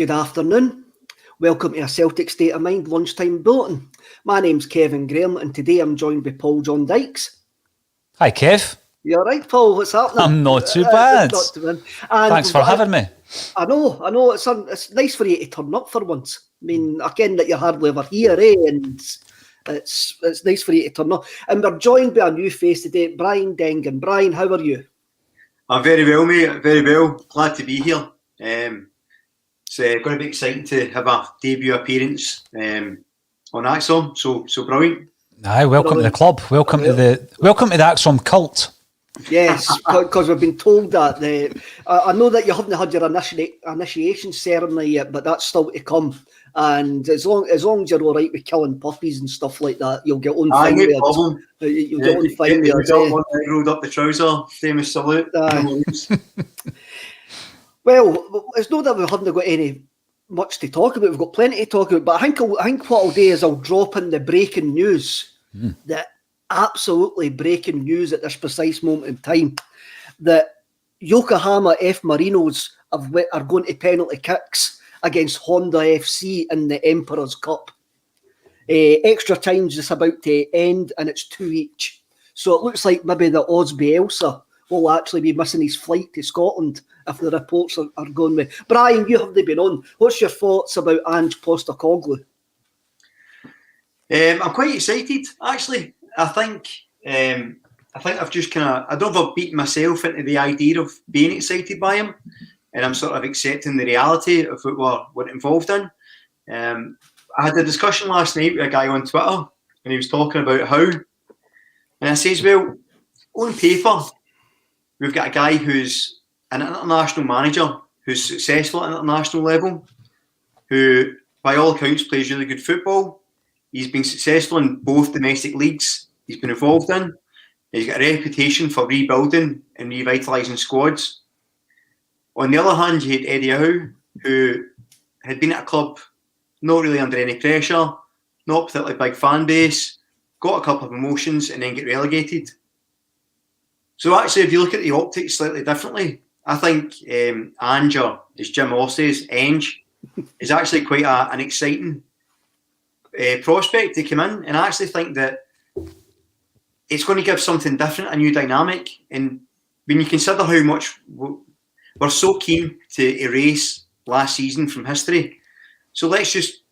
Good afternoon. Welcome to a Celtic State of Mind lunchtime bulletin. My name's Kevin Graham and today I'm joined by Paul John Dykes. Hi, Kev. You all right, Paul? What's happening? I'm not too bad. Not too bad. Thanks for having me. I know. It's nice for you to turn up for once. I mean, again, that you're hardly ever here, eh? And it's nice for you to turn up. And we're joined by a new face today, Brian Dengan. Brian, how are you? I'm very well, mate. Very well. Glad to be here. It's going to be exciting to have a debut appearance on ACSOM. So brilliant. Aye, welcome to the club. Welcome to the ACSOM cult. Yes, because we've been told that I know that you haven't had your initiation ceremony yet, but that's still to come. And as long as you're all right with killing puppies and stuff like that, you'll get on fine. No problem. You'll get on fine. You got one rolled up the trouser, famous salute. Well, it's not that we haven't got any much to talk about. We've got plenty to talk about. But I think what I'll do is I'll drop in the breaking news, the absolutely breaking news at this precise moment in time, that Yokohama F Marinos are going to penalty kicks against Honda FC in the Emperor's Cup. Extra time's just about to end and it's 2 each. So it looks like maybe the Oz Bielsa will actually be missing his flight to Scotland if the reports are going with. Brian, you haven't been on. What's your thoughts about Ange Postecoglou? I'm quite excited, actually. I think I've just I don't have beaten myself into the idea of being excited by him, and I'm sort of accepting the reality of what we're involved in. I had a discussion last night with a guy on Twitter, and he was talking about how, and I says, well, on paper, we've got a guy who's an international manager who's successful at international level, who, by all accounts, plays really good football. He's been successful in both domestic leagues he's been involved in. He's got a reputation for rebuilding and revitalising squads. On the other hand, you had Eddie Howe, who had been at a club not really under any pressure, not particularly big fan base, got a couple of promotions and then get relegated. So actually, if you look at the optics slightly differently, I think Ange, as Jim Moss says, Ange, is actually quite an exciting prospect to come in. And I actually think that it's going to give something different, a new dynamic. And when you consider how much we're so keen to erase last season from history, so let's just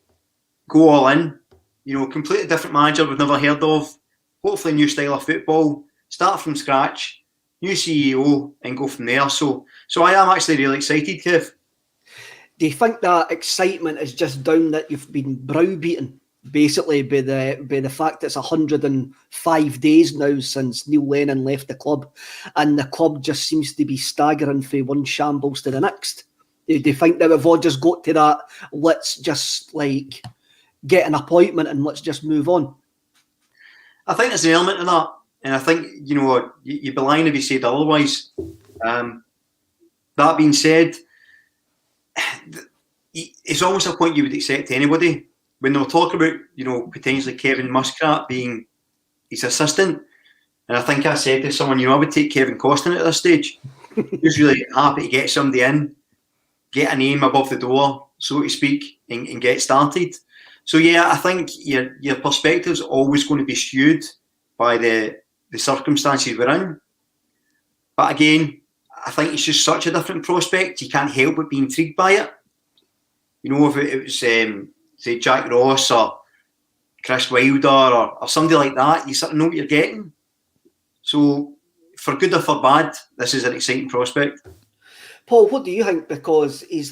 go all in. Completely different manager we've never heard of, hopefully a new style of football, start from scratch, new CEO, and go from there. So I am actually really excited, Kev. Do you think that excitement is just down that you've been browbeaten, basically, by the fact that it's 105 days now since Neil Lennon left the club, and the club just seems to be staggering from one shambles to the next? Do you think that we've all just got to that, let's just get an appointment and let's just move on? I think there's an element of that. And I think, you'd be lying if you said otherwise. That being said, it's almost a point you would accept anybody. When they were talking about, potentially Kevin Muscat being his assistant, and I think I said to someone, I would take Kevin Costin at this stage. Who's really happy to get somebody in, get a name above the door, so to speak, and get started. So yeah, I think your perspective's always going to be skewed by the circumstances we're in. But again, I think it's just such a different prospect. You can't help but be intrigued by it. If it was, say, Jack Ross or Chris Wilder or somebody like that, you sort of know what you're getting. So for good or for bad, this is an exciting prospect. Paul, what do you think? Because he's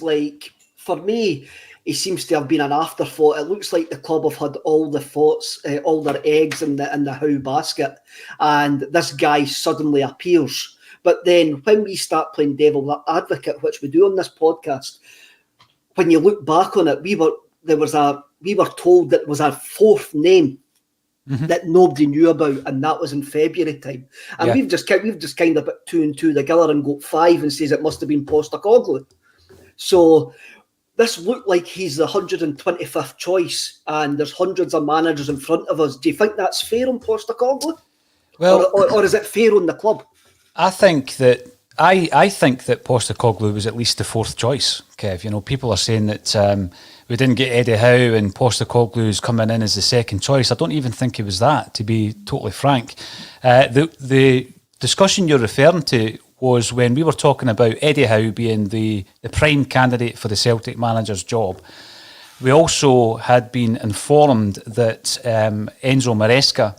for me, he seems to have been an afterthought. It looks like the club have had all the thoughts, all their eggs in the Howe basket, and this guy suddenly appears. But then when we start playing devil advocate, which we do on this podcast, when you look back on it, we were told that there was a fourth name that nobody knew about, and that was in February time. And we've just kind of put two and two together and got five and says it must have been Postecoglou. So this looked like he's the 125th choice, and there's hundreds of managers in front of us. Do you think that's fair on Postecoglou? Well, or is it fair on the club? I think that I think that Postecoglou was at least the fourth choice, Kev. You know, people are saying that we didn't get Eddie Howe and Postecoglou's coming in as the second choice. I don't even think it was that, to be totally frank. The discussion you're referring to was when we were talking about Eddie Howe being the prime candidate for the Celtic manager's job. We also had been informed that Enzo Maresca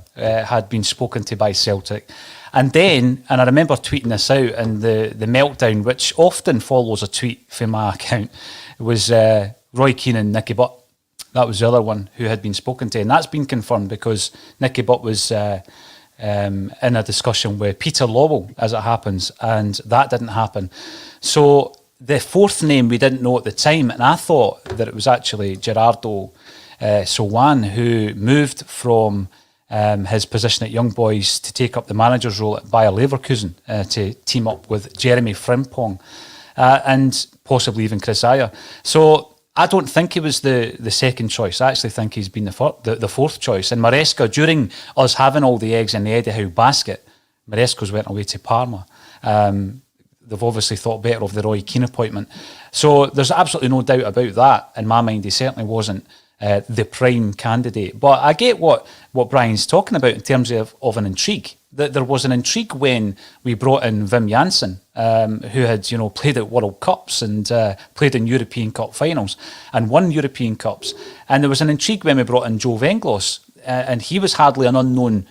had been spoken to by Celtic. And then, and I remember tweeting this out, and the meltdown, which often follows a tweet from my account, was Roy Keane and Nicky Butt. That was the other one who had been spoken to. And that's been confirmed because Nicky Butt was in a discussion with Peter Lowell, as it happens, and that didn't happen. So the fourth name we didn't know at the time, and I thought that it was actually Gerardo Sowan, who moved from his position at Young Boys to take up the manager's role at Bayer Leverkusen to team up with Jeremy Frimpong and possibly even Chris Ayer. So I don't think he was the second choice. I actually think he's been the fourth choice. And Maresca, during us having all the eggs in the Eddie Howe basket, Maresca's went away to Parma. They've obviously thought better of the Roy Keane appointment. So there's absolutely no doubt about that. In my mind, he certainly wasn't the prime candidate. But I get what Brian's talking about in terms of an intrigue. That there was an intrigue when we brought in Wim Jansen, who had played at World Cups and played in European Cup finals and won European Cups. And there was an intrigue when we brought in Joe Venglos, and he was hardly an unknown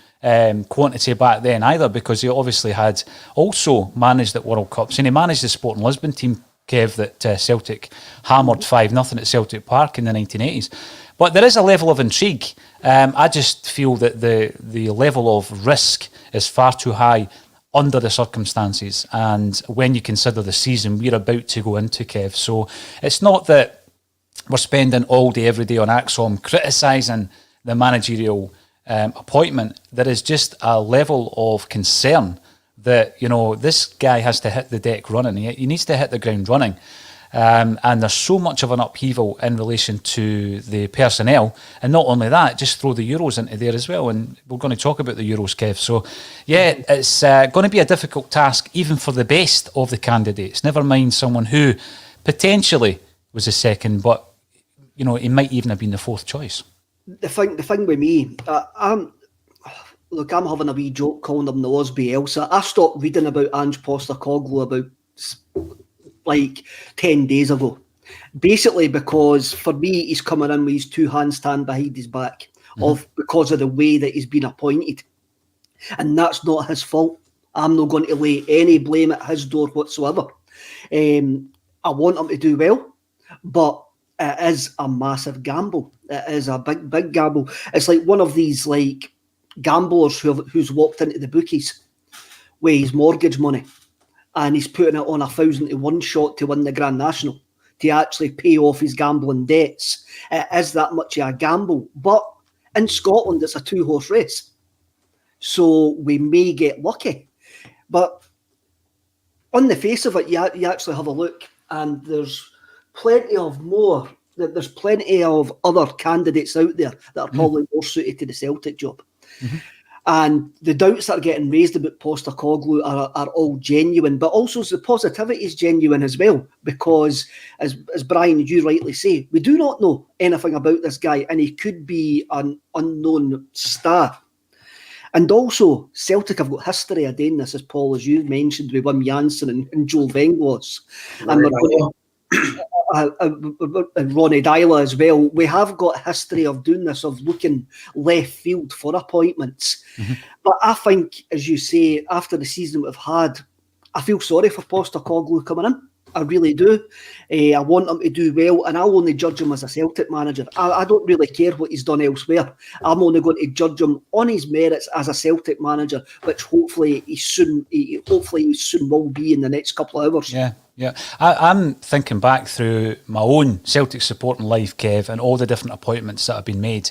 quantity back then either, because he obviously had also managed at World Cups, and he managed the Sporting Lisbon team, Kev, that Celtic hammered 5-0 at Celtic Park in the 1980s. But there is a level of intrigue. I just feel that the level of risk is far too high under the circumstances, and when you consider the season we're about to go into, Kev. So it's not that we're spending all day, every day on ACSOM criticising the managerial appointment. There is just a level of concern that, this guy has to hit the deck running. He needs to hit the ground running. And there's so much of an upheaval in relation to the personnel. And not only that, just throw the Euros into there as well. And we're going to talk about the Euros, Kev. So, yeah, it's going to be a difficult task, even for the best of the candidates. Never mind someone who potentially was the second, but, he might even have been the fourth choice. The thing with me, I'm having a wee joke calling him the Osby Elsa. I stopped reading about Ange Postecoglou about 10 days ago. Basically because for me, he's coming in with his two hands stand behind his back because of the way that he's been appointed. And that's not his fault. I'm not going to lay any blame at his door whatsoever. I want him to do well, but it is a massive gamble. It is a big, big gamble. It's like one of these gamblers who's walked into the bookies with his mortgage money, and he's putting it on 1,000 to 1 shot to win the Grand National, to actually pay off his gambling debts. It is that much of a gamble. But in Scotland, it's a 2-horse race. So we may get lucky. But on the face of it, you actually have a look, and there's plenty of other candidates out there that are probably more suited to the Celtic job. And the doubts that are getting raised about Postecoglou are all genuine, but also the positivity is genuine as well, because as Brian, you rightly say, we do not know anything about this guy, and he could be an unknown star. And also, Celtic have got history of doing this, as Paul, as you mentioned, with Wim Jansen and Joel Venglos. And Ronnie Dyla as well. We have got history of doing this, of looking left field for appointments. But I think, as you say, after the season we've had, I feel sorry for Postecoglou coming in. I really do. I want him to do well, and I'll only judge him as a Celtic manager. I don't really care what he's done elsewhere. I'm only going to judge him on his merits as a Celtic manager, which hopefully he soon will be in the next couple of hours. Yeah. I'm thinking back through my own Celtic supporting life, Kev, and all the different appointments that have been made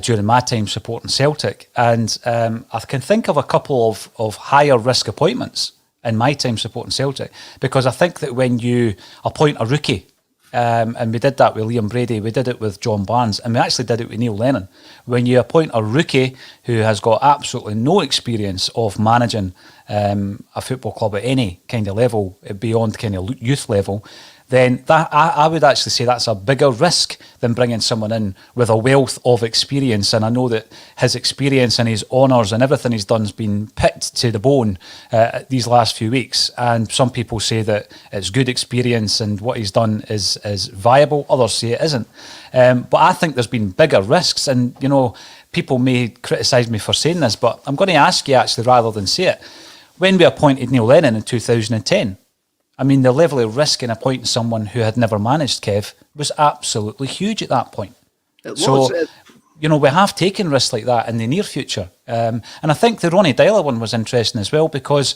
during my time supporting Celtic. And I can think of a couple of higher risk appointments in my time supporting Celtic, because I think that when you appoint a rookie and we did that with Liam Brady, we did it with John Barnes, and we actually did it with Neil Lennon. When you appoint a rookie who has got absolutely no experience of managing a football club at any kind of level, beyond kind of youth level, then that I would actually say that's a bigger risk than bringing someone in with a wealth of experience. And I know that his experience and his honours and everything he's done has been picked to the bone these last few weeks. And some people say that it's good experience and what he's done is viable. Others say it isn't. But I think there's been bigger risks. And, you know, people may criticise me for saying this, but I'm going to ask you actually rather than say it. When we appointed Neil Lennon in 2010, I mean, the level of risk in appointing someone who had never managed, Kev, was absolutely huge at that point. So, you know, we have taken risks like that in the near future. And I think the Ronnie Dyler one was interesting as well because,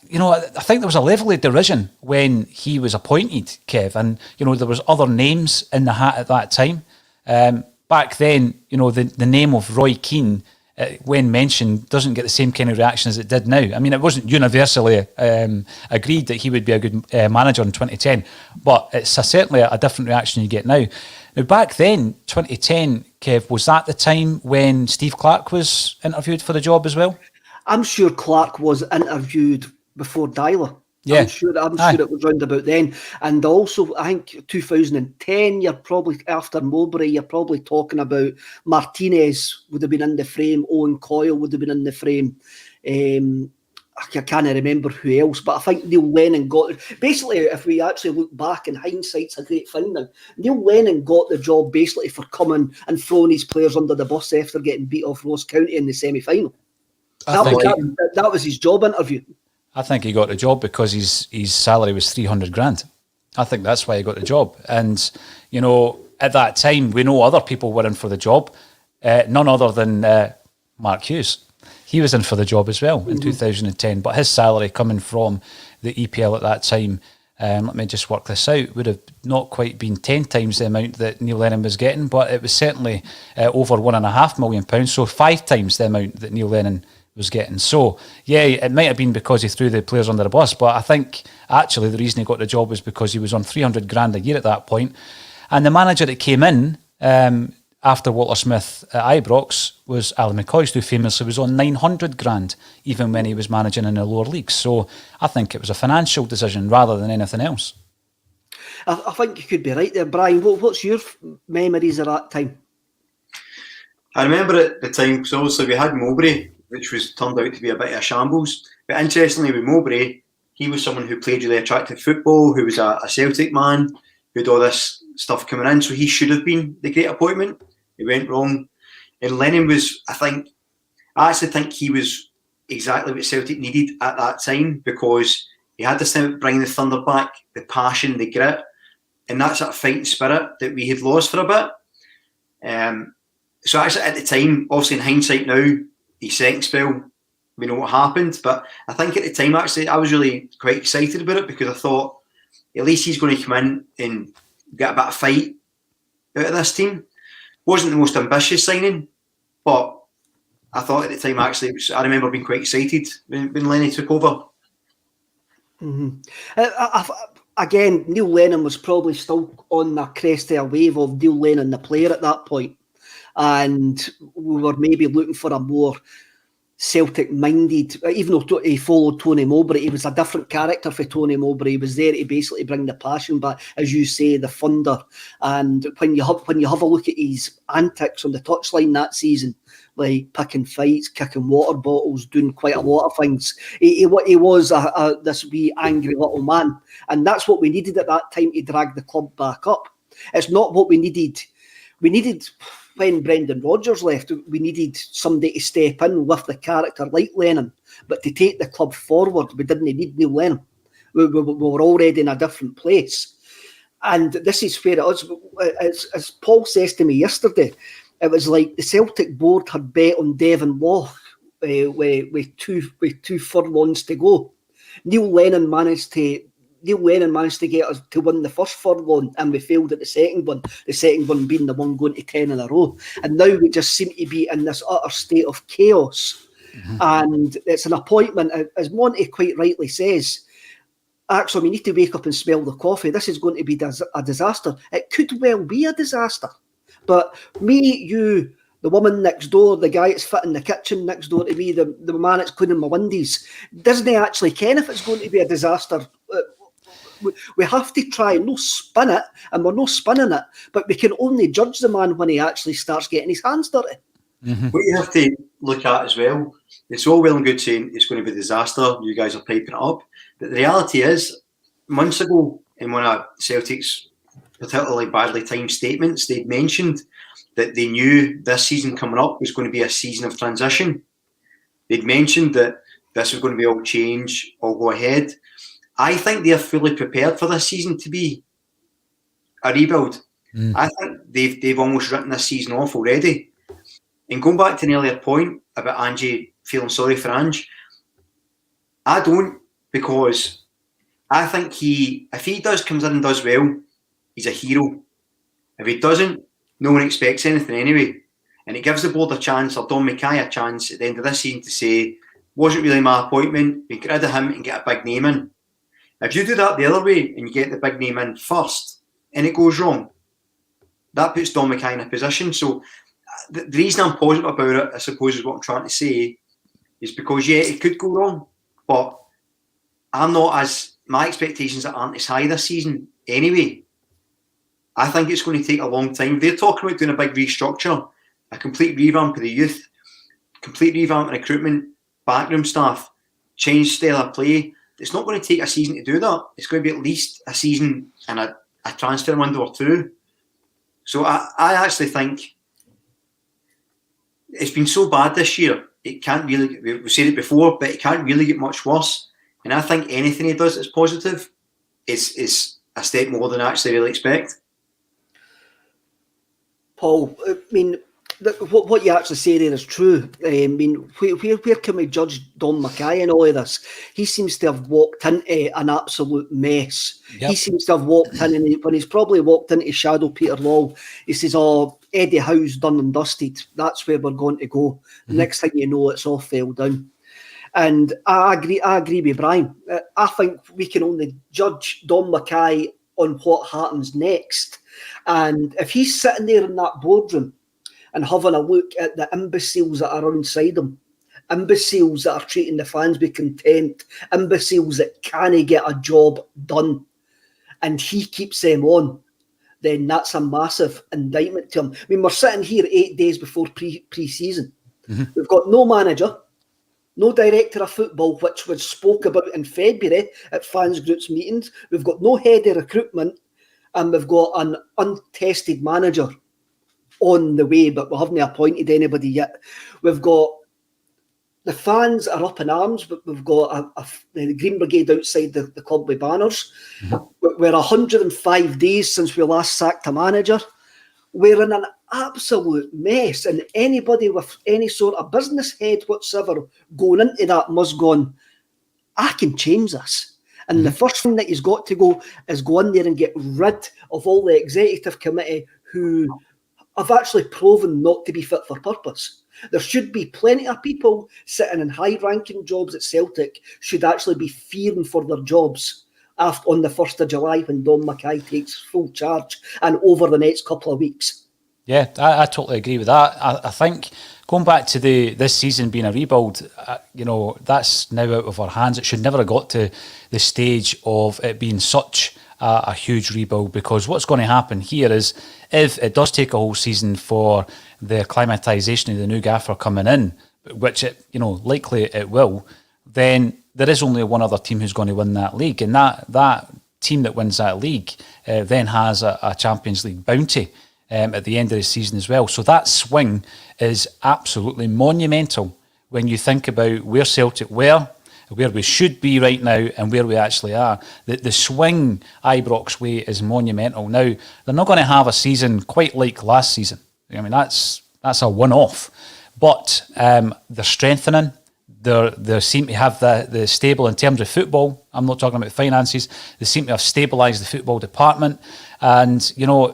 you know, I think there was a level of derision when he was appointed, Kev. And, you know, there was other names in the hat at that time. Back then, you know, the name of Roy Keane, when mentioned, doesn't get the same kind of reaction as it did now. I mean, it wasn't universally agreed that he would be a good manager in 2010, but it's certainly a different reaction you get now. Now, back then, 2010, Kev, was that the time when Steve Clarke was interviewed for the job as well? I'm sure Clarke was interviewed before Dyler. Yeah. I'm sure it was round about then. And also, I think 2010, you're probably, after Mowbray, you're probably talking about Martinez would have been in the frame, Owen Coyle would have been in the frame. I can't remember who else, but I think Neil Lennon got it. Basically, if we actually look back, in hindsight's a great thing now. Neil Lennon got the job basically for coming and throwing his players under the bus after getting beat off Ross County in the semi-final. That was his job interview. I think he got the job because his salary was 300 grand. I think that's why he got the job. And, you know, at that time, we know other people were in for the job. None other than Mark Hughes. He was in for the job as well in 2010. But his salary coming from the EPL at that time, let me just work this out, would have not quite been 10 times the amount that Neil Lennon was getting, but it was certainly over £1.5 million. So 5 times the amount that Neil Lennon was getting. So, yeah, it might have been because he threw the players under the bus, but I think actually the reason he got the job was because he was on 300 grand a year at that point. And the manager that came in after Walter Smith at Ibrox was Alan McCoy, who famously was on 900 grand, even when he was managing in the lower leagues. So I think it was a financial decision rather than anything else. I think you could be right there, Brian. What's your memories of that time? I remember at the time, because obviously we had Mowbray, which was turned out to be a bit of a shambles. But interestingly, with Mowbray, he was someone who played really attractive football, who was a Celtic man, who had all this stuff coming in. So he should have been the great appointment. It went wrong. And Lennon was, I actually think he was exactly what Celtic needed at that time, because he had this thing about bringing the thunder back, the passion, the grit, and that sort of fighting spirit that we had lost for a bit. So actually at the time, obviously in hindsight now, his second spell, we know what happened, but I think at the time actually I was really quite excited about it, because I thought at least he's going to come in and get a bit of fight out of this team. Wasn't the most ambitious signing, but I thought at the time actually I remember being quite excited when Lenny took over. Again, Neil Lennon was probably still on the crest of a wave of Neil Lennon the player at that point. And we were maybe looking for a more Celtic-minded, even though he followed Tony Mowbray, he was a different character for Tony Mowbray. He was there to basically bring the passion back, as you say, the thunder. And when you have a look at his antics on the touchline that season, like picking fights, kicking water bottles, doing quite a lot of things, he was this wee angry little man. And that's what we needed at that time to drag the club back up. It's not what we needed. We needed... When Brendan Rodgers left, we needed somebody to step in with the character like Lennon, but to take the club forward, we didn't need Neil Lennon. We were already in a different place. And this is where it is. As Paul says to me yesterday, it was like the Celtic board had bet on Devon Law with two furlongs to go. Neil Lennon managed to get us to win the first furlong, and we failed at the second one. The second one being the one going to 10 in a row. And now we just seem to be in this utter state of chaos. And it's an appointment, as Monty quite rightly says, ACSOM, you need to wake up and smell the coffee. This is going to be a disaster. It could well be a disaster. But me, you, the woman next door, the guy that's fitting the kitchen next door to me, the man that's cleaning my windies, doesn't actually care if it's going to be a disaster. We have to try and no spin it, and we're not spinning it, but we can only judge the man when he actually starts getting his hands dirty. Mm-hmm. What you have to look at as well, it's all well and good saying it's going to be a disaster, you guys are piping it up, but the reality is, months ago, in one of Celtic's particularly badly timed statements, they'd mentioned that they knew this season coming up was going to be a season of transition. They'd mentioned that this was going to be all change, all go ahead. I think they're fully prepared for this season to be a rebuild. I think they've almost written this season off already. And going back to an earlier point about Ange feeling sorry for Ange, I don't, because I think if he comes in and does well, he's a hero. If he doesn't, no one expects anything anyway. And it gives the board a chance, or Don McKay a chance at the end of this season to say, wasn't really my appointment, we get rid of him and get a big name in. If you do that the other way and you get the big name in first and it goes wrong, that puts Don McKay in a position. So the reason I'm positive about it, I suppose, is what I'm trying to say, is because, yeah, it could go wrong, but my expectations aren't as high this season anyway. I think it's going to take a long time. They're talking about doing a big restructure, a complete revamp of the youth, complete revamp of recruitment, backroom staff, change style of play. It's not going to take a season to do that. It's going to be at least a season and a transfer window or two. So I actually think it's been so bad this year. It can't really, we've said it before, but it can't really get much worse. And I think anything he does that's positive is a step more than I actually really expect. Paul, I mean, what you actually say there is true. I mean, where can we judge Don McKay in all of this? He seems to have walked into an absolute mess. Yep. He seems to have walked in, and when he's probably walked into shadow Peter Law, he says, "Oh, Eddie Howe's done and dusted. That's where we're going to go." The next thing you know, it's all fell down. And I agree with Brian. I think we can only judge Don McKay on what happens next. And if he's sitting there in that boardroom and having a look at the imbeciles that are inside him, imbeciles that are treating the fans with contempt, imbeciles that can't get a job done, and he keeps them on, then that's a massive indictment to him. I mean, we're sitting here 8 days before pre-season. We've got no manager, no director of football, which was spoke about in February at fans groups meetings. We've got no head of recruitment, and we've got an untested manager on the way, but we haven't appointed anybody yet. We've got the fans are up in arms, but we've got the Green Brigade outside the club with banners. We're 105 days since we last sacked a manager. We're in an absolute mess, and anybody with any sort of business head whatsoever going into that must go on, I can change this. And the first thing that he's got to go is go in there and get rid of all the executive committee who have actually proven not to be fit for purpose. There should be plenty of people sitting in high-ranking jobs at Celtic should actually be fearing for their jobs on the 1st of July when Don McKay takes full charge and over the next couple of weeks. Yeah, I totally agree with that. I think going back to this season being a rebuild, that's now out of our hands. It should never have got to the stage of it being such a huge rebuild, because what's going to happen here is if it does take a whole season for the acclimatisation of the new gaffer coming in, which likely it will, then there is only one other team who's going to win that league, and that team that wins that league then has a Champions League bounty at the end of the season as well. So that swing is absolutely monumental when you think about where Celtic were, where we should be right now, and where we actually are. The swing Ibrox way is monumental. Now, they're not going to have a season quite like last season. I mean, that's a one-off. But they're strengthening. They seem to have the stable in terms of football. I'm not talking about finances. They seem to have stabilised the football department. And,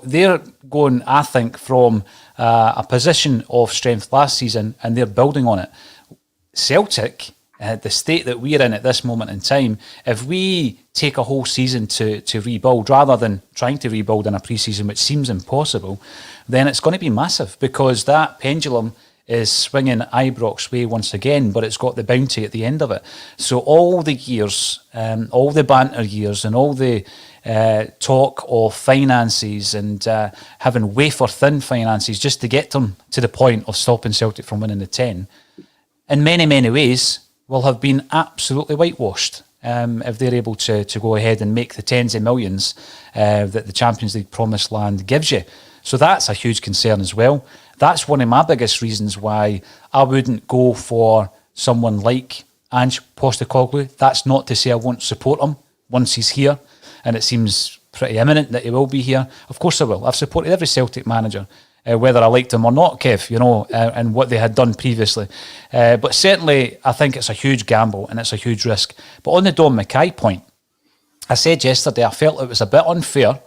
they're going, I think, from a position of strength last season, and they're building on it. Celtic the state that we're in at this moment in time, if we take a whole season to rebuild rather than trying to rebuild in a pre-season, which seems impossible, then it's going to be massive, because that pendulum is swinging Ibrox's way once again, but it's got the bounty at the end of it. So all the years, all the banter years, and all the talk of finances and having wafer-thin finances just to get them to the point of stopping Celtic from winning the 10, in many, many ways, will have been absolutely whitewashed if they're able to go ahead and make the tens of millions that the Champions League promised land gives you. So that's a huge concern as well. That's one of my biggest reasons why I wouldn't go for someone like Ange Postecoglou. That's not to say I won't support him once he's here, and it seems pretty imminent that he will be here. Of course I will. I've supported every Celtic manager, whether I liked him or not, Kev, and what they had done previously. But certainly, I think it's a huge gamble and it's a huge risk. But on the Dom McKay point, I said yesterday I felt it was a bit unfair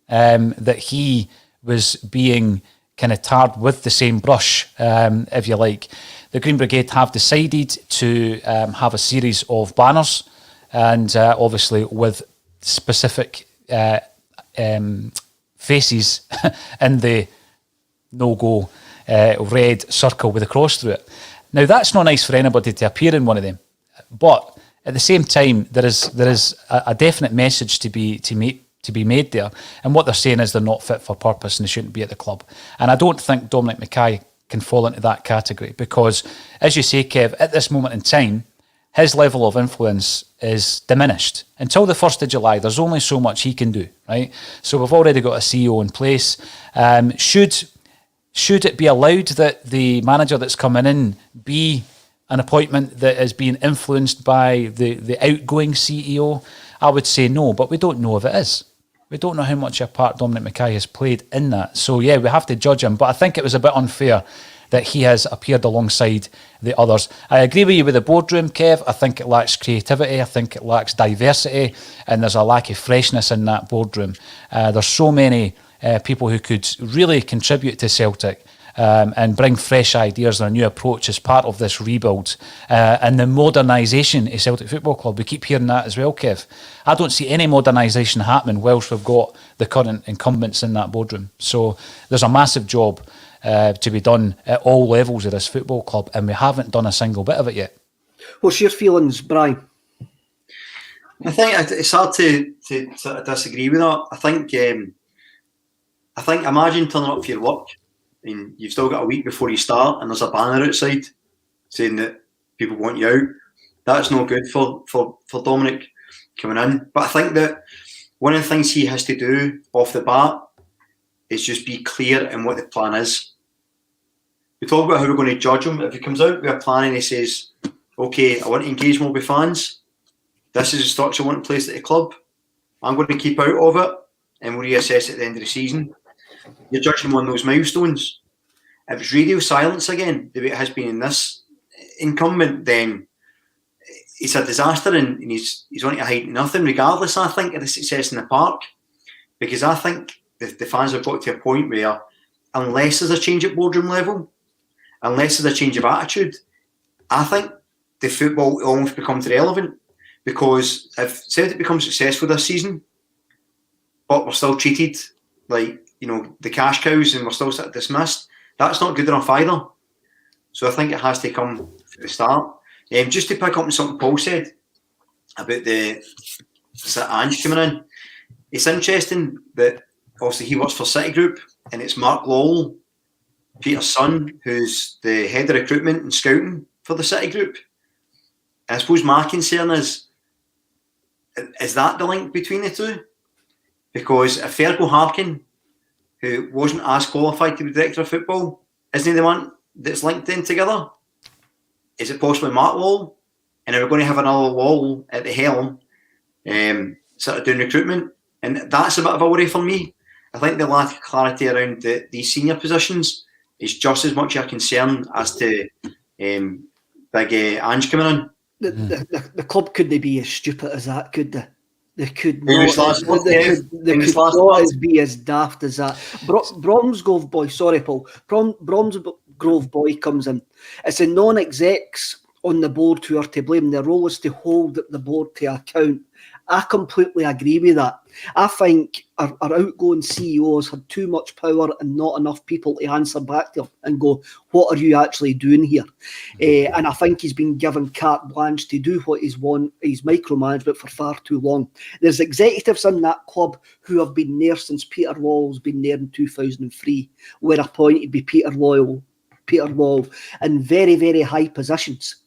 that he was being kind of tarred with the same brush, if you like. The Green Brigade have decided to have a series of banners, and obviously with specific faces in the no-go red circle with a cross through it. Now, that's not nice for anybody to appear in one of them, but at the same time, there is a definite message to be made there, and what they're saying is they're not fit for purpose and they shouldn't be at the club. And I don't think Dominic McKay can fall into that category, because, as you say, Kev, at this moment in time, his level of influence is diminished. Until the 1st of July, there's only so much he can do, right? So we've already got a CEO in place. Should it be allowed that the manager that's coming in be an appointment that is being influenced by the outgoing CEO? I would say no, but we don't know if it is. We don't know how much a part Dominic McKay has played in that. So yeah, we have to judge him, but I think it was a bit unfair that he has appeared alongside the others. I agree with you with the boardroom, Kev. I think it lacks creativity. I think it lacks diversity, and there's a lack of freshness in that boardroom. There's so many people who could really contribute to Celtic and bring fresh ideas and a new approach as part of this rebuild and the modernisation of Celtic Football Club. We keep hearing that as well, Kev. I don't see any modernisation happening whilst we've got the current incumbents in that boardroom. So there's a massive job to be done at all levels of this football club, and we haven't done a single bit of it yet. What's your feelings, Brian? I think it's hard to sort of disagree with that. I think imagine turning up for your work and you've still got a week before you start and there's a banner outside saying that people want you out. That's not good for Dominic coming in. But I think that one of the things he has to do off the bat is just be clear in what the plan is. We talk about how we're going to judge him. If he comes out with a plan and he says, okay, I want to engage more with fans, this is the structure I want in place at the club, I'm going to keep out of it and we'll reassess at the end of the season. You're judging him on those milestones. If it's radio silence again, the way it has been in this incumbent, then it's a disaster and he's on to hide nothing, regardless, I think, of the success in the park. Because I think the fans have got to a point where, unless there's a change at boardroom level, unless there's a change of attitude, I think the football almost becomes irrelevant. Because if Celtic becomes successful this season, but we're still treated like, the cash cows and we're still dismissed, that's not good enough either. So I think it has to come from the start. Just to pick up on something Paul said about the Ange coming in, it's interesting that obviously he works for Citigroup and it's Mark Lowell, Peter's son, who's the head of recruitment and scouting for the Citigroup. And I suppose my concern is that the link between the two? Because if Fergal Harkin, who wasn't as qualified to be director of football, isn't he the one that's linked in together? Is it possibly Mark Lowell? And are we going to have another Lowell at the helm, sort of doing recruitment? And that's a bit of a worry for me. I think the lack of clarity around these senior positions is just as much a concern as to big Ange coming in. The club couldn't be as stupid as that, could they? They could not be as daft as that. Bromsgrove boy, sorry Paul, Bromsgrove boy comes in. It's the non-execs on the board who are to blame. Their role is to hold the board to account. I completely agree with that. I think our outgoing CEOs had too much power and not enough people to answer back to him and go, what are you actually doing here? And I think he's been given carte blanche to do what he's micromanagement for far too long. There's executives in that club who have been there since Peter Lawwell's been there in 2003, were appointed by Peter Lawwell in very, very high positions.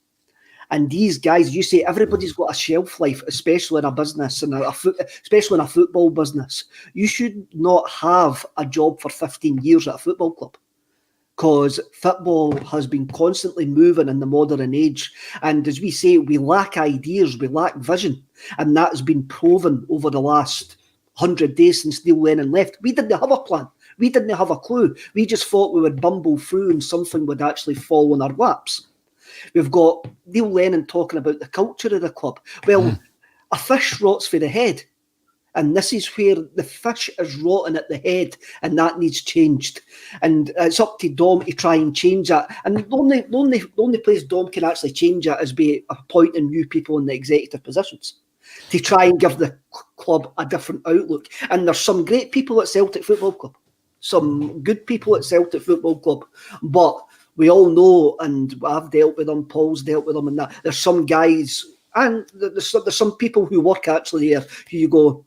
And these guys, you say everybody's got a shelf life, especially in a business, and especially in a football business. You should not have a job for 15 years at a football club, because football has been constantly moving in the modern age. And as we say, we lack ideas, we lack vision. And that has been proven over the last 100 days since Neil Lennon left. We didn't have a plan. We didn't have a clue. We just thought we would bumble through and something would actually fall on our laps. We've got Neil Lennon talking about the culture of the club. Well, a fish rots for the head. And this is where the fish is rotting at the head, and that needs changed. And it's up to Dom to try and change that. And the only place Dom can actually change that is by appointing new people in the executive positions to try and give the club a different outlook. And there's some great people at Celtic Football Club, some good people at Celtic Football Club, but we all know, and I've dealt with them, Paul's dealt with them, and that there's some guys, and there's some people who work actually there who you go,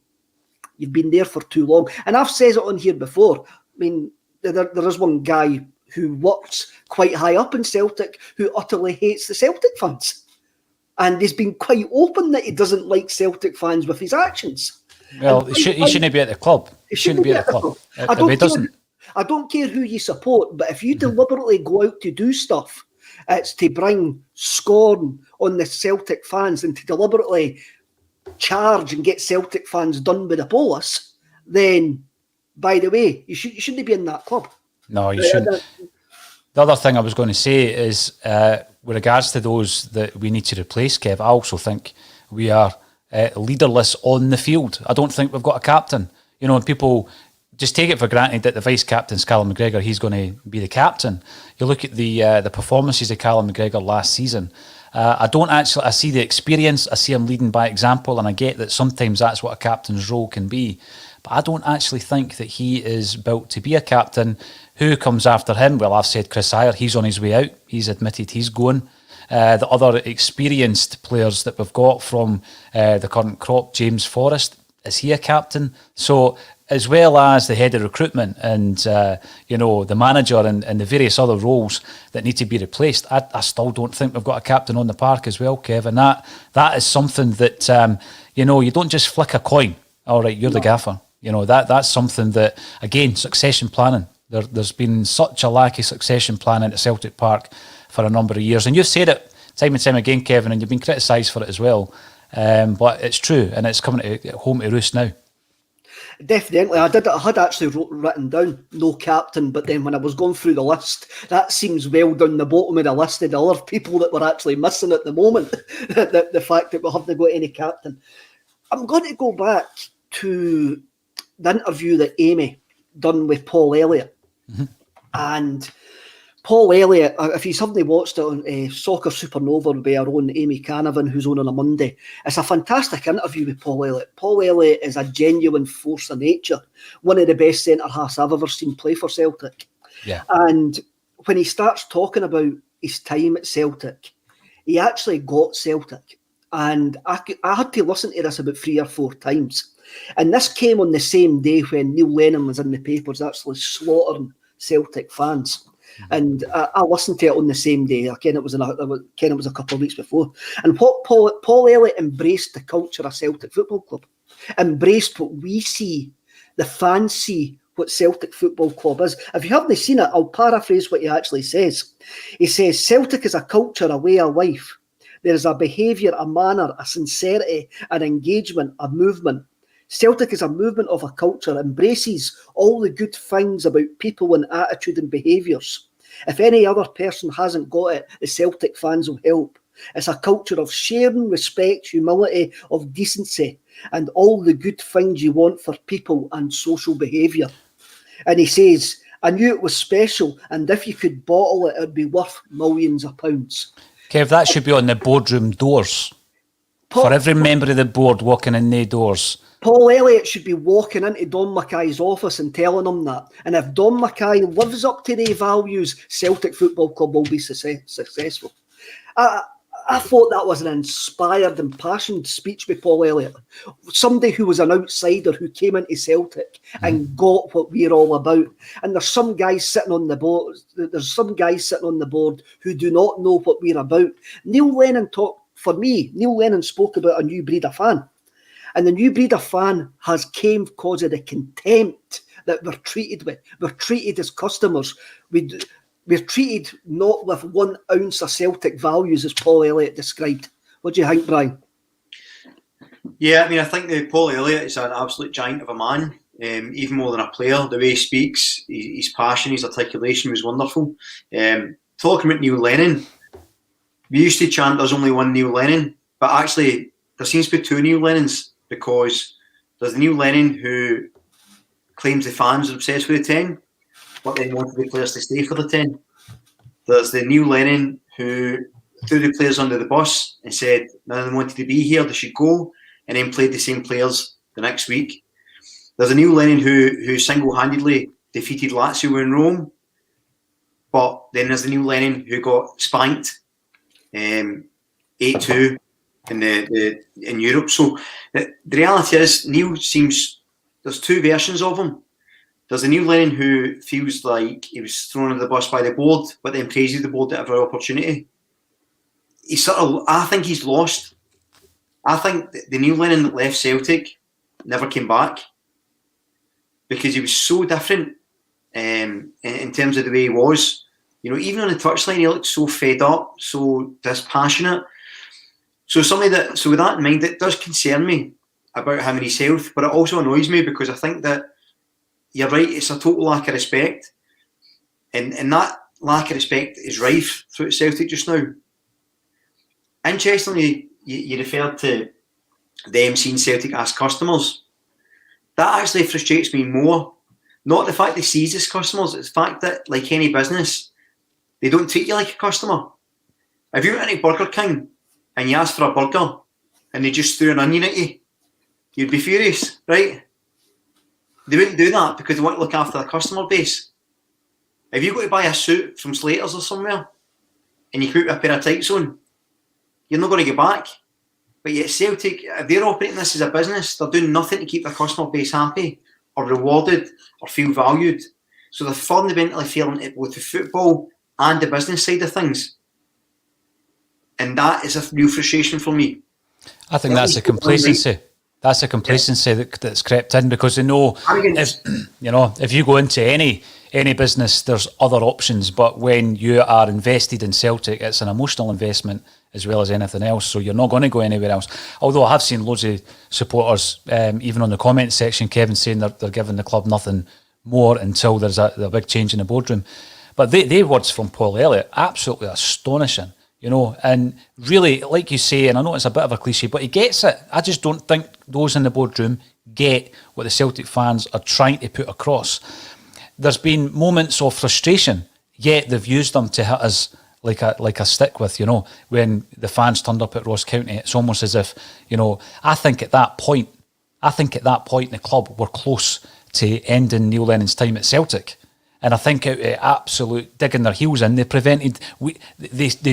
you've been there for too long. And I've said it on here before. I mean, there is one guy who works quite high up in Celtic who utterly hates the Celtic fans. And he's been quite open that he doesn't like Celtic fans with his actions. Well, he shouldn't be at the club. He shouldn't be at the club. I don't care who you support, but if you deliberately go out to do stuff, it's to bring scorn on the Celtic fans and to deliberately charge and get Celtic fans done with the bolus, then, by the way, you shouldn't be in that club. No, you shouldn't. The other thing I was going to say is, with regards to those that we need to replace, Kev, I also think we are leaderless on the field. I don't think we've got a captain. You know, and people just take it for granted that the vice captain's Callum McGregor, he's going to be the captain. You look at the performances of Callum McGregor last season. I see the experience, I see him leading by example, and I get that sometimes that's what a captain's role can be. But I don't actually think that he is built to be a captain. Who comes after him? Well, I've said Chris Hire, he's on his way out. He's admitted he's going. The other experienced players that we've got from the current crop, James Forrest, is he a captain? So, as well as the head of recruitment and the manager and the various other roles that need to be replaced, I still don't think we've got a captain on the park as well, Kevin. That is something that you don't just flick a coin. All right, you're the gaffer. That's something that, again, succession planning. There's been such a lack of succession planning at Celtic Park for a number of years, and you've said it time and time again, Kevin, and you've been criticised for it as well. But it's true, and it's coming home to roost now. Definitely. I had actually written down no captain, but then when I was going through the list, that seems well down the bottom of the list of the other people that we're actually missing at the moment, the fact that we haven't got any captain. I'm going to go back to the interview that Amy done with Paul Elliott. Mm-hmm. And Paul Elliott, if you haven't watched it on Soccer Supernova by our own Amy Canavan, who's on a Monday, it's a fantastic interview with Paul Elliott. Paul Elliott is a genuine force of nature, one of the best centre-halves I've ever seen play for Celtic. Yeah. And when he starts talking about his time at Celtic, he actually got Celtic. And I had to listen to this about 3 or 4 times. And this came on the same day when Neil Lennon was in the papers actually slaughtering Celtic fans. And I listened to it on the same day. It was a couple of weeks before. And what Paul Elliott embraced the culture of Celtic Football Club, embraced what we see, the fans see what Celtic Football Club is. If you haven't seen it, I'll paraphrase what he actually says. He says, Celtic is a culture, a way of life. There is a behaviour, a manner, a sincerity, an engagement, a movement. Celtic is a movement of a culture, embraces all the good things about people and attitude and behaviours. If any other person hasn't got it, the Celtic fans will help. It's a culture of sharing, respect, humility, of decency, and all the good things you want for people and social behaviour. And he says, I knew it was special, and if you could bottle it, it'd be worth millions of pounds. Kev, that should be on the boardroom doors. For every member of the board walking in the doors. Paul Elliott should be walking into Dom McKay's office and telling him that. And if Dom McKay lives up to their values, Celtic Football Club will be successful. I thought that was an inspired, impassioned speech by Paul Elliott. Somebody who was an outsider who came into Celtic and got what we're all about. And there's some guys sitting on the board. There's some guys sitting on the board who do not know what we're about. Neil Lennon spoke about a new breed of fan. And the new breed of fan came because of the contempt that we're treated with. We're treated as customers. We're treated not with 1 ounce of Celtic values, as Paul Elliott described. What do you think, Brian? Yeah, I mean, I think that Paul Elliott is an absolute giant of a man, even more than a player. The way he speaks, his passion, his articulation was wonderful. Talking about Neil Lennon, we used to chant there's only one Neil Lennon, but actually there seems to be 2 Neil Lennons, because there's the Neil Lennon who claims the fans are obsessed with the 10, but then wanted the players to stay for the 10. There's the Neil Lennon who threw the players under the bus and said none of them wanted to be here, they should go, and then played the same players the next week. There's a Neil Lennon who single-handedly defeated Lazio in Rome, but then there's the Neil Lennon who got spanked 8-2 in Europe. So the reality is, there's 2 versions of him. There's a Neil Lennon who feels like he was thrown under the bus by the board, but then praises the board at every opportunity. I think he's lost. I think the Neil Lennon that left Celtic never came back, because he was so different in terms of the way he was. You know, even on the touchline, he looked so fed up, so dispassionate. So with that in mind, it does concern me about him and his health, but it also annoys me, because I think that you're right, it's a total lack of respect. And that lack of respect is rife throughout Celtic just now. Interestingly, you referred to them seeing Celtic as customers. That actually frustrates me more. Not the fact they see us as customers, it's the fact that, like any business, they don't treat you like a customer. If you went into Burger King and you asked for a burger and they just threw an onion at you, you'd be furious, right? They wouldn't do that because they want to look after the customer base. If you go to buy a suit from Slater's or somewhere and you put a pair of tights on, you're not going to get back. But yet Celtic, if they're operating this as a business, they're doing nothing to keep their customer base happy or rewarded or feel valued. So they're fundamentally failing at both the football and the business side of things. And that is a real frustration for me. I think that's a complacency. That's a complacency that's crept in, because they know if you go into any business, there's other options. But when you are invested in Celtic, it's an emotional investment as well as anything else. So you're not going to go anywhere else. Although I have seen loads of supporters, even on the comment section, Kevin, saying they're giving the club nothing more until there's a big change in the boardroom. But they words from Paul Elliott, absolutely astonishing. You know, and really, like you say, and I know it's a bit of a cliche, but he gets it. I just don't think those in the boardroom get what the Celtic fans are trying to put across. There's been moments of frustration, yet they've used them to hit us like a stick with, you know, when the fans turned up at Ross County. It's almost as if, you know, I think at that point the club were close to ending Neil Lennon's time at Celtic. And I think out of absolute digging their heels in, they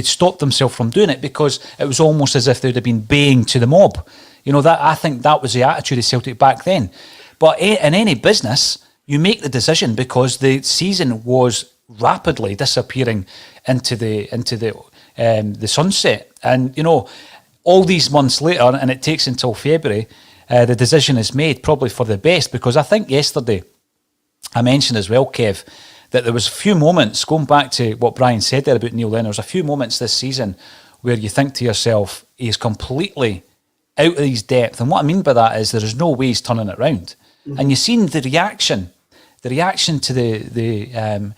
stopped themselves from doing it, because it was almost as if they'd have been baying to the mob. You know, that I think that was the attitude of Celtic back then. But in any business, you make the decision because the season was rapidly disappearing into the sunset. And you know, all these months later, and it takes until February, the decision is made, probably for the best, because I think yesterday I mentioned as well, Kev, that there was a few moments, going back to what Brian said there about Neil Lennon, there was a few moments this season where you think to yourself, he's completely out of his depth. And what I mean by that is there is no way he's turning it around. Mm-hmm. And you've seen the reaction to the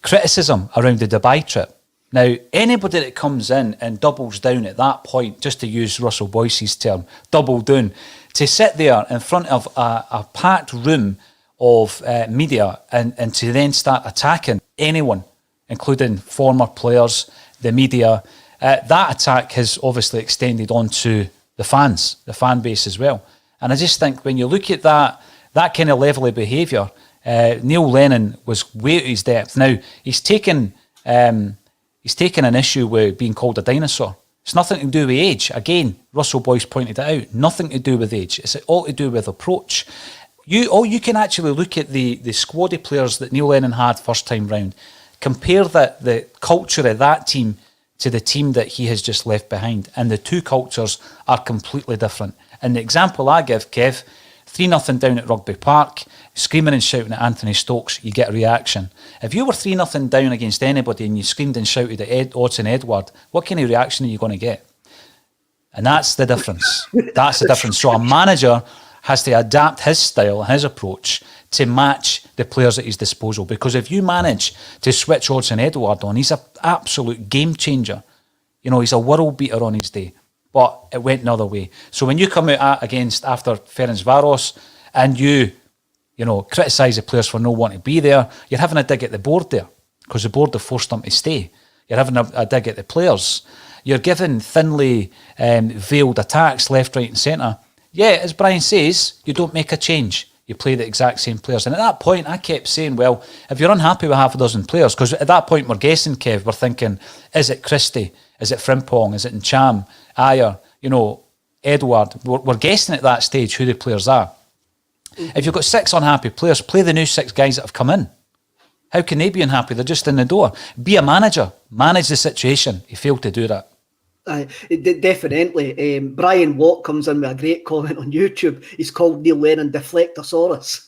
criticism around the Dubai trip. Now, anybody that comes in and doubles down at that point, just to use Russell Boyce's term, double down, to sit there in front of a packed room of media and to then start attacking anyone, including former players, the media, that attack has obviously extended onto the fan base as well. And I just think when you look at that kind of level of behaviour, Neil Lennon was way at his depth. Now, he's taken an issue with being called a dinosaur. It's nothing to do with age. Again, Russell Boyce pointed it out. Nothing to do with age. It's all to do with approach. You can actually look at the squad of players that Neil Lennon had first time round. Compare the culture of that team to the team that he has just left behind. And the two cultures are completely different. And the example I give, Kev, 3-0 down at Rugby Park, screaming and shouting at Anthony Stokes, you get a reaction. If you were 3-0 down against anybody and you screamed and shouted at Odsonne Edouard, what kind of reaction are you going to get? And that's the difference. That's the difference. So a manager has to adapt his style, his approach to match the players at his disposal. Because if you manage to switch Odsonne Edouard on, he's an absolute game changer. You know, he's a world beater on his day. But it went another way. So when you come out against after Ferencvaros and you criticise the players for not wanting to be there, you're having a dig at the board there because the board have forced them to stay. You're having a dig at the players. You're giving thinly veiled attacks left, right and centre. Yeah, as Brian says, you don't make a change. You play the exact same players. And at that point, I kept saying, well, if you're unhappy with half a dozen players, because at that point we're guessing, Kev, we're thinking, is it Christie? Is it Frimpong? Is it Ncham? Ayer? Edouard? We're guessing at that stage who the players are. If you've got 6 unhappy players, play the new 6 guys that have come in. How can they be unhappy? They're just in the door. Be a manager. Manage the situation. He failed to do that. Definitely. Brian Watt comes in with a great comment on YouTube. He's called Neil Lennon Deflectosaurus.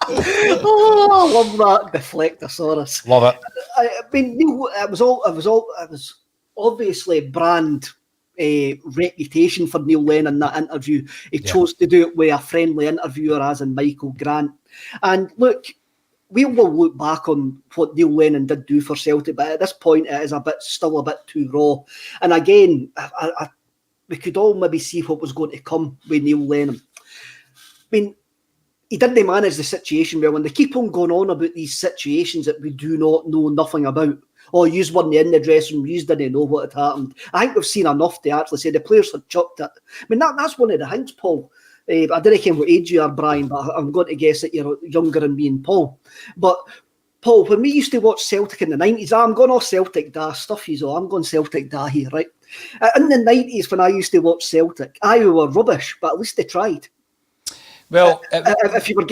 Oh, I love that Deflectosaurus. Love it. I mean, it was obviously brand reputation for Neil Lennon, that interview. He chose to do it with a friendly interviewer, as in Michael Grant. And look, we will look back on what Neil Lennon did do for Celtic, but at this point it is still a bit too raw. And again, we could all maybe see what was going to come with Neil Lennon. I mean, he didn't manage the situation well, and they keep on going on about these situations that we do not know nothing about. Oh, you weren't in the dressing room, you didn't know what had happened. I think we've seen enough to actually say the players had chucked it. I mean, that's one of the hints, Paul. I don't know what age you are, Brian, but I'm going to guess that you're younger than me and Paul. But, Paul, when we used to watch Celtic in the 90s, I'm going off Celtic Da stuff, I'm going Celtic Da here, right? In the 90s, when I used to watch Celtic, we were rubbish, but at least they tried. Well, if you were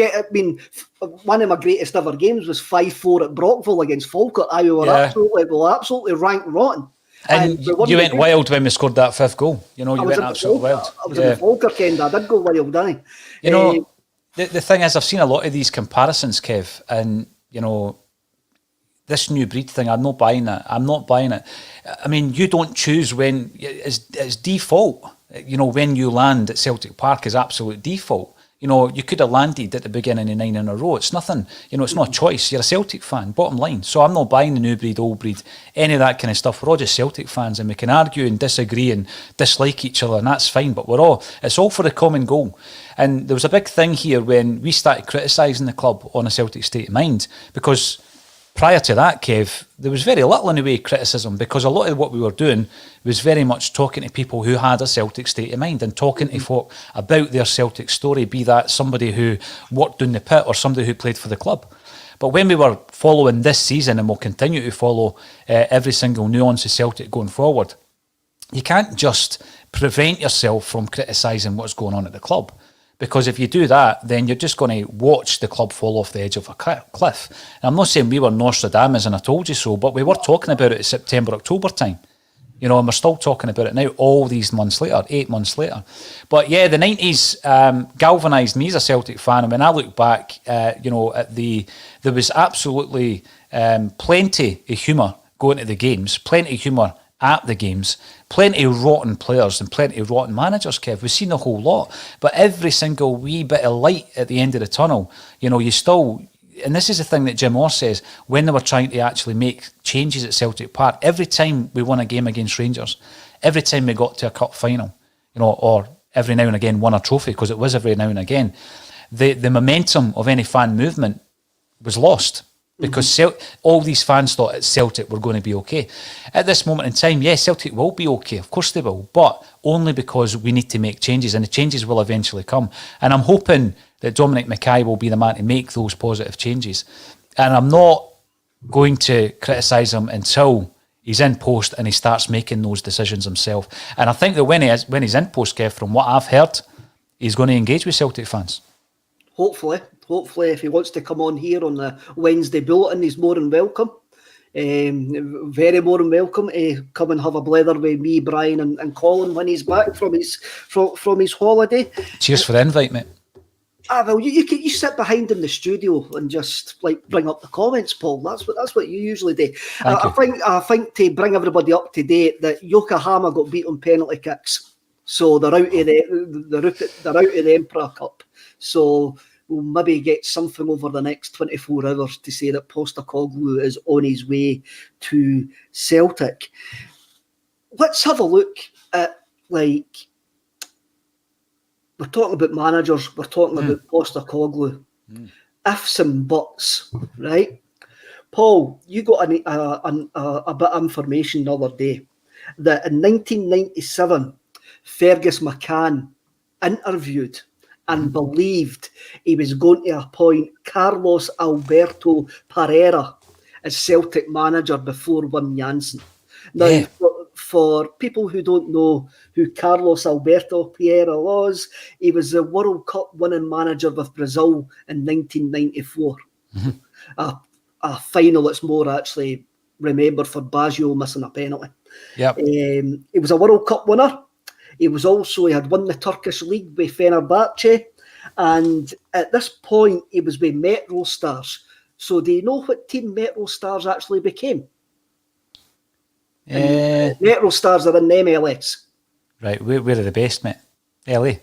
one of my greatest ever games was 5-4 at Brockville against Falkirk. We were absolutely ranked rotten. And you went wild when we scored that 5th goal. You went absolutely wild. I was in the Falkirk end. I did go wild, didn't I? The thing is, I've seen a lot of these comparisons, Kev, and this new breed thing. I'm not buying it. I mean, you don't choose when it's default. When you land at Celtic Park is absolute default. You could have landed at the beginning of 9 in a row. It's nothing, it's not a choice. You're a Celtic fan, bottom line. So I'm not buying the new breed, old breed, any of that kind of stuff. We're all just Celtic fans and we can argue and disagree and dislike each other and that's fine, but it's all for the common goal. And there was a big thing here when we started criticising the club on a Celtic state of mind, because prior to that, Kev, there was very little in the way of criticism, because a lot of what we were doing was very much talking to people who had a Celtic state of mind and talking to folk about their Celtic story, be that somebody who worked in the pit or somebody who played for the club. But when we were following this season, and we'll continue to follow every single nuance of Celtic going forward, you can't just prevent yourself from criticising what's going on at the club. Because if you do that, then you're just going to watch the club fall off the edge of a cliff. And I'm not saying we were Nostradamus and I told you so, but we were talking about it in September, October time. And we're still talking about it now, all these months later, 8 months later. But yeah, the 90s galvanised me as a Celtic fan. And when I look back, there was absolutely plenty of humour going to the games, plenty of humour at the games, plenty of rotten players and plenty of rotten managers, Kev. We've seen a whole lot, but every single wee bit of light at the end of the tunnel, you still, and this is the thing that Jim Orr says, when they were trying to actually make changes at Celtic Park, every time we won a game against Rangers, every time we got to a cup final, or every now and again won a trophy, because it was every now and again, the momentum of any fan movement was lost. because all these fans thought at Celtic were going to be okay. At this moment in time, yes, Celtic will be okay, of course they will, but only because we need to make changes, and the changes will eventually come. And I'm hoping that Dominic McKay will be the man to make those positive changes. And I'm not going to criticise him until he's in post and he starts making those decisions himself. And I think that when he's in post, Kev, from what I've heard, he's going to engage with Celtic fans. Hopefully, if he wants to come on here on the Wednesday Bulletin, he's more than welcome. Very more than welcome. Come and have a blether with me, Brian, and Colin when he's back from his holiday. Cheers for the invite, mate. Well, you sit behind in the studio and just like bring up the comments, Paul. That's what you usually do. I think to bring everybody up to date that Yokohama got beat on penalty kicks, so they're out of the Emperor Cup. So we'll maybe get something over the next 24 hours to say that Postecoglou is on his way to Celtic. Let's have a look at, like, we're talking about managers, we're talking about Postecoglou. Ifs and buts, right? Paul, you got a bit of information the other day that in 1997, Fergus McCann interviewed and believed he was going to appoint Carlos Alberto Pereira as Celtic manager before Wim Jansen. Now, for people who don't know who Carlos Alberto Pereira was, he was the World Cup winning manager with Brazil in 1994. A final that's more actually remembered for Baggio missing a penalty. Yep. He was a World Cup winner. He had won the Turkish League with Fenerbahce, and at this point he was with Metro Stars. So do you know what team Metro Stars actually became? Metro Stars are in the MLS. Right, where are the best, mate? LA?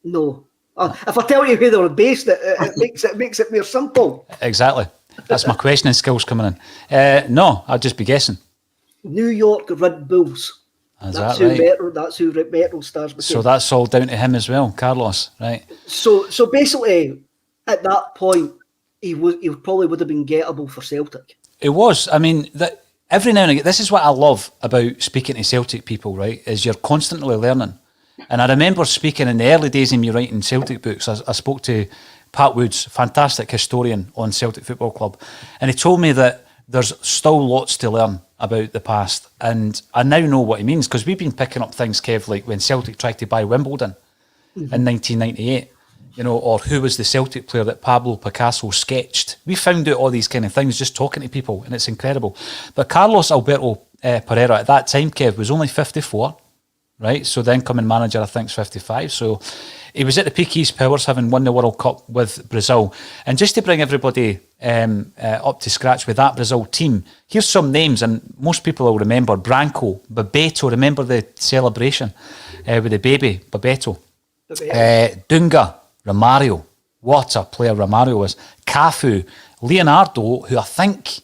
No. If I tell you who they were based, it makes it more simple. Exactly. That's my questioning skills coming in. No, I'd just be guessing. New York Red Bulls. That's right? That's who Metro Stars became. So that's all down to him as well, Carlos, right? So basically, at that point, he probably would have been gettable for Celtic. It was. I mean, every now and again, this is what I love about speaking to Celtic people, right? Is you're constantly learning. And I remember speaking in the early days of me writing Celtic books. I spoke to Pat Woods, fantastic historian on Celtic Football Club, and he told me that there's still lots to learn about the past, and I now know what he means, because we've been picking up things, Kev, like when Celtic tried to buy Wimbledon in 1998, or who was the Celtic player that Pablo Picasso sketched. We found out all these kind of things just talking to people, and it's incredible. But Carlos Alberto Pereira at that time, Kev, was only 54, right? So the incoming manager, I think, is 55. So he was at the peak of his powers, having won the World Cup with Brazil. And just to bring everybody up to scratch with that Brazil team, here's some names, and most people will remember Branco, Bebeto. Remember the celebration with the baby, Bebeto. Dunga, Romario. What a player Romario was. Cafu, Leonardo, who I think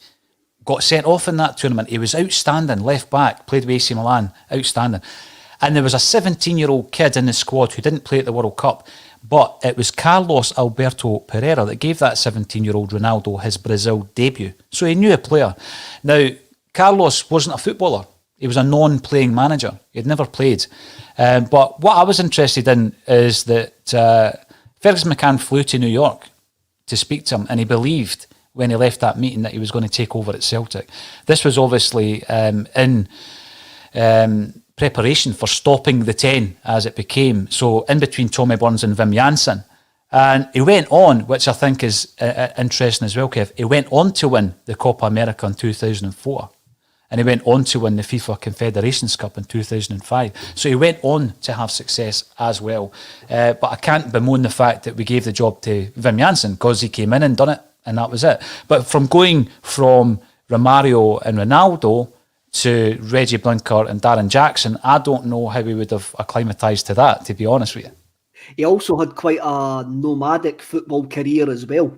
got sent off in that tournament. He was outstanding, left back, played with AC Milan, outstanding. And there was a 17-year-old kid in the squad who didn't play at the World Cup, but it was Carlos Alberto Pereira that gave that 17-year-old Ronaldo his Brazil debut. So he knew a player. Now, Carlos wasn't a footballer. He was a non-playing manager. He'd never played. But what I was interested in is that Fergus McCann flew to New York to speak to him, and he believed when he left that meeting that he was going to take over at Celtic. This was obviously in preparation for stopping the 10 as it became. So in between Tommy Burns and Wim Jansen. And he went on, which I think is interesting as well, Kev, he went on to win the Copa America in 2004. And he went on to win the FIFA Confederations Cup in 2005. So he went on to have success as well. But I can't bemoan the fact that we gave the job to Wim Jansen, because he came in and done it, and that was it. But from going from Romario and Ronaldo to Reggie Blinker and Darren Jackson, I don't know how we would have acclimatised to that, to be honest with you. He also had quite a nomadic football career as well.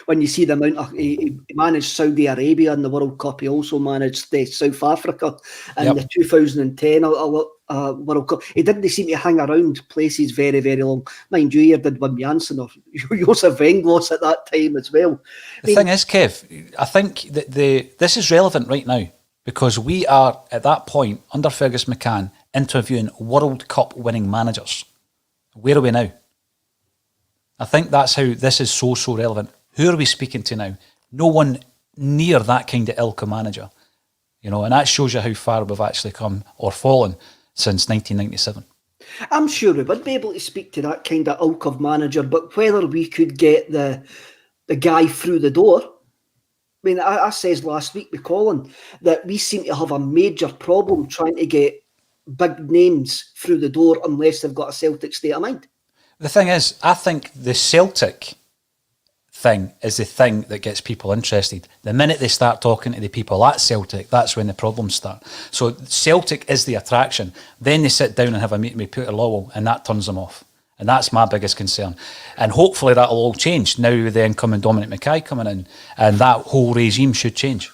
When you see the amount of, he managed Saudi Arabia in the World Cup. He also managed South Africa in the 2010 World Cup. He didn't seem to hang around places very, very long. Mind you, here did Wim Janssen or Josef Englos at that time as well. The thing is, Kev, I think that this is relevant right now because we are at that point under Fergus McCann interviewing World Cup winning managers. Where are we now? I think that's how this is so relevant. Who are we speaking to now? No one near that kind of ilk of manager. You know, and that shows you how far we've actually come or fallen since 1997. I'm sure we would be able to speak to that kind of ilk of manager, but whether we could get the guy through the door. I mean, I says last week with Colin that we seem to have a major problem trying to get big names through the door unless they've got a Celtic state of mind. The thing is, I think the Celtic thing is the thing that gets people interested. The minute they start talking to the people at Celtic, that's when the problems start. So Celtic is the attraction. Then they sit down and have a meeting with Peter Lawwell and that turns them off. And that's my biggest concern. And hopefully that'll all change now with the incoming Dominic McKay coming in and that whole regime should change.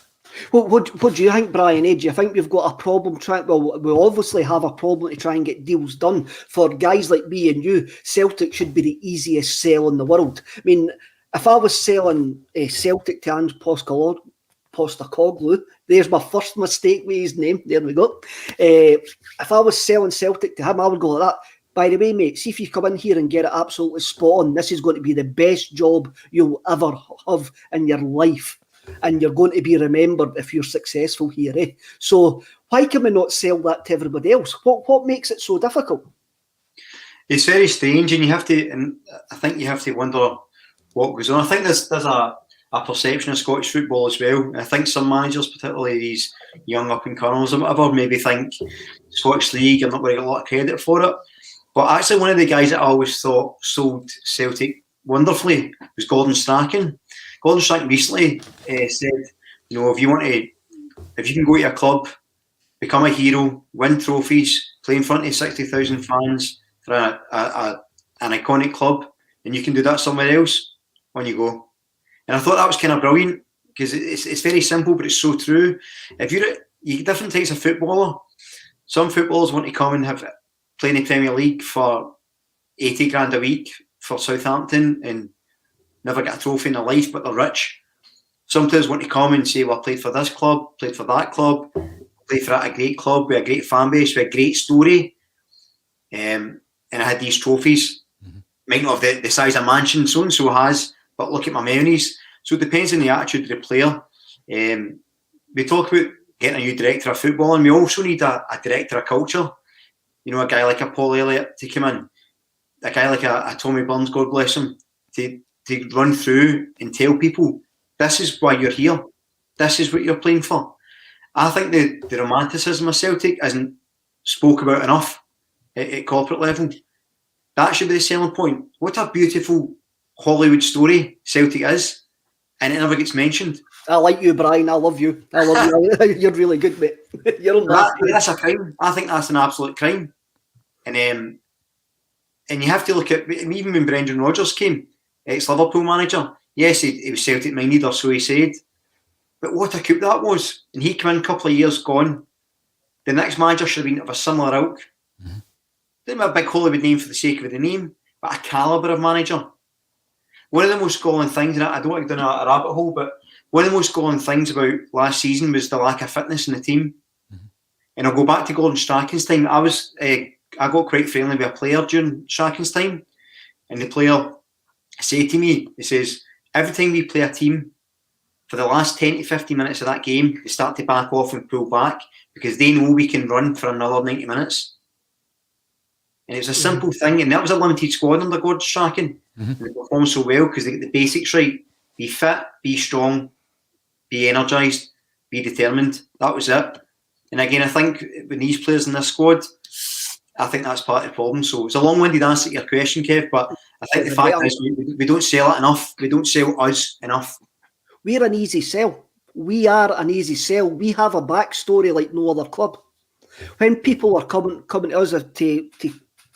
Well, what do you think, Brian? Do you think we've got a problem trying? Well, we obviously have a problem to try and get deals done. For guys like me and you, Celtic should be the easiest sell in the world. I mean, if I was selling Celtic to Ange Postecoglou, there's my first mistake with his name. There we go. If I was selling Celtic to him, I would go like that. By the way, mate, see if you come in here and get it absolutely spot on. This is going to be the best job you'll ever have in your life. And you're going to be remembered if you're successful here. So why can we not sell that to everybody else? What makes it so difficult? It's very strange, and I think you have to wonder what goes on. I think there's a perception of Scottish football as well. And I think some managers, particularly these young up-and-comers or whatever, maybe think Scottish League, I'm not going to get a lot of credit for it. But actually one of the guys that I always thought sold Celtic wonderfully was Gordon Strachan. Gordon Strachan recently said, you know, if you can go to a club, become a hero, win trophies, play in front of 60,000 fans for an iconic club, and you can do that somewhere else, on you go. And I thought that was kind of brilliant because it's very simple, but it's so true. If you get different types of footballer, some footballers want to come and play in the Premier League for 80 grand a week for Southampton and never get a trophy in their life, but they're rich. Some players want to come and say, well, I played for this club, played for that club, played for a great club with a great fan base, with a great story, and I had these trophies. Mm-hmm. Might not have the size of mansion so-and-so has, but look at my memories. So it depends on the attitude of the player. We talk about getting a new director of football, and we also need a director of culture. You know, a guy like a Paul Elliott to come in, a guy like a Tommy Burns, God bless him, to run through and tell people, this is why you're here. This is what you're playing for. I think the romanticism of Celtic isn't spoke about enough at corporate level. That should be the selling point. What a beautiful Hollywood story Celtic is, and it never gets mentioned. I like you, Brian. I love you. I love you. You're really good, mate. That's a crime. I think that's an absolute crime. And you have to look at, even when Brendan Rodgers came, ex-Liverpool manager, yes, he was Celtic minded, or so he said, but what a coup that was. And he came in a couple of years gone. The next manager should have been of a similar ilk. Mm-hmm. Didn't have a big Hollywood name for the sake of the name, but a calibre of manager. One of the most galling things, and I don't want to go down a rabbit hole, but one of the most galling things about last season was the lack of fitness in the team. Mm-hmm. And I'll go back to Gordon Strachan's time. I got quite friendly with a player during Strachan's time, and the player said to me, he says, every time we play a team, for the last 10 to 15 minutes of that game, they start to back off and pull back because they know we can run for another 90 minutes. And it was a simple thing, and that was a limited squad under Gordon Strachan. Mm-hmm. They performed so well because they get the basics right. Be fit, be strong, be energised, be determined. That was it. And again, I think with these players in this squad, I think that's part of the problem. So it's a long-winded answer to your question, Kev, but I think the fact is we don't sell it enough. We don't sell us enough. We're an easy sell. We are an easy sell. We have a backstory like no other club. When people are coming to us to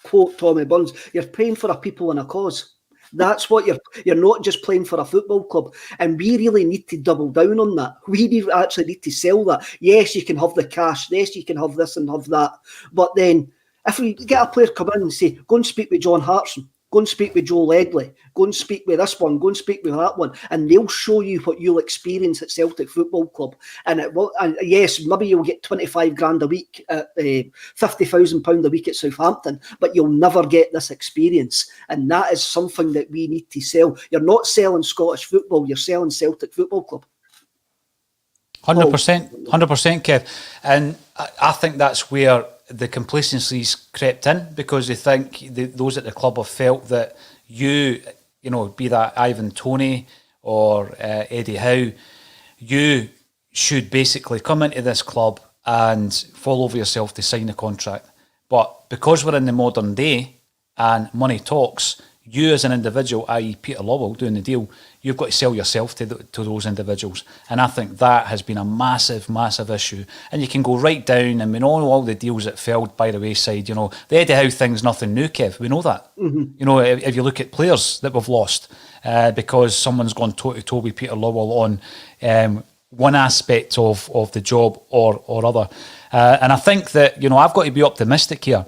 quote Tommy Burns, you're praying for a people and a cause. That's what you're not just playing for a football club. And we really need to double down on that. We actually need to sell that. Yes, you can have the cash. Yes, you can have this and have that. But then if we get a player come in and say, go and speak with John Hartson, go and speak with Joe Ledley, go and speak with this one, go and speak with that one, and they'll show you what you'll experience at Celtic Football Club. And yes, maybe you'll get 25 grand a week at £50,000 a week at Southampton, but you'll never get this experience. And that is something that we need to sell. You're not selling Scottish football, you're selling Celtic Football Club. 100%, Kev. And I think that's where the complacency's crept in, because they think those at the club have felt that you know, be that Ivan Toney or Eddie Howe, you should basically come into this club and fall over yourself to sign the contract. But because we're in the modern day and money talks, you as an individual, i.e. Peter Lawwell doing the deal, you've got to sell yourself to those individuals. And I think that has been a massive, massive issue. And you can go right down, and we know all the deals that fell by the wayside. You know, the Eddie Howe thing's nothing new, Kev. We know that. Mm-hmm. You know, if you look at players that we've lost because someone's gone toe-to-toe with Peter Lawwell on one aspect of the job or other. And I think that, you know, I've got to be optimistic here,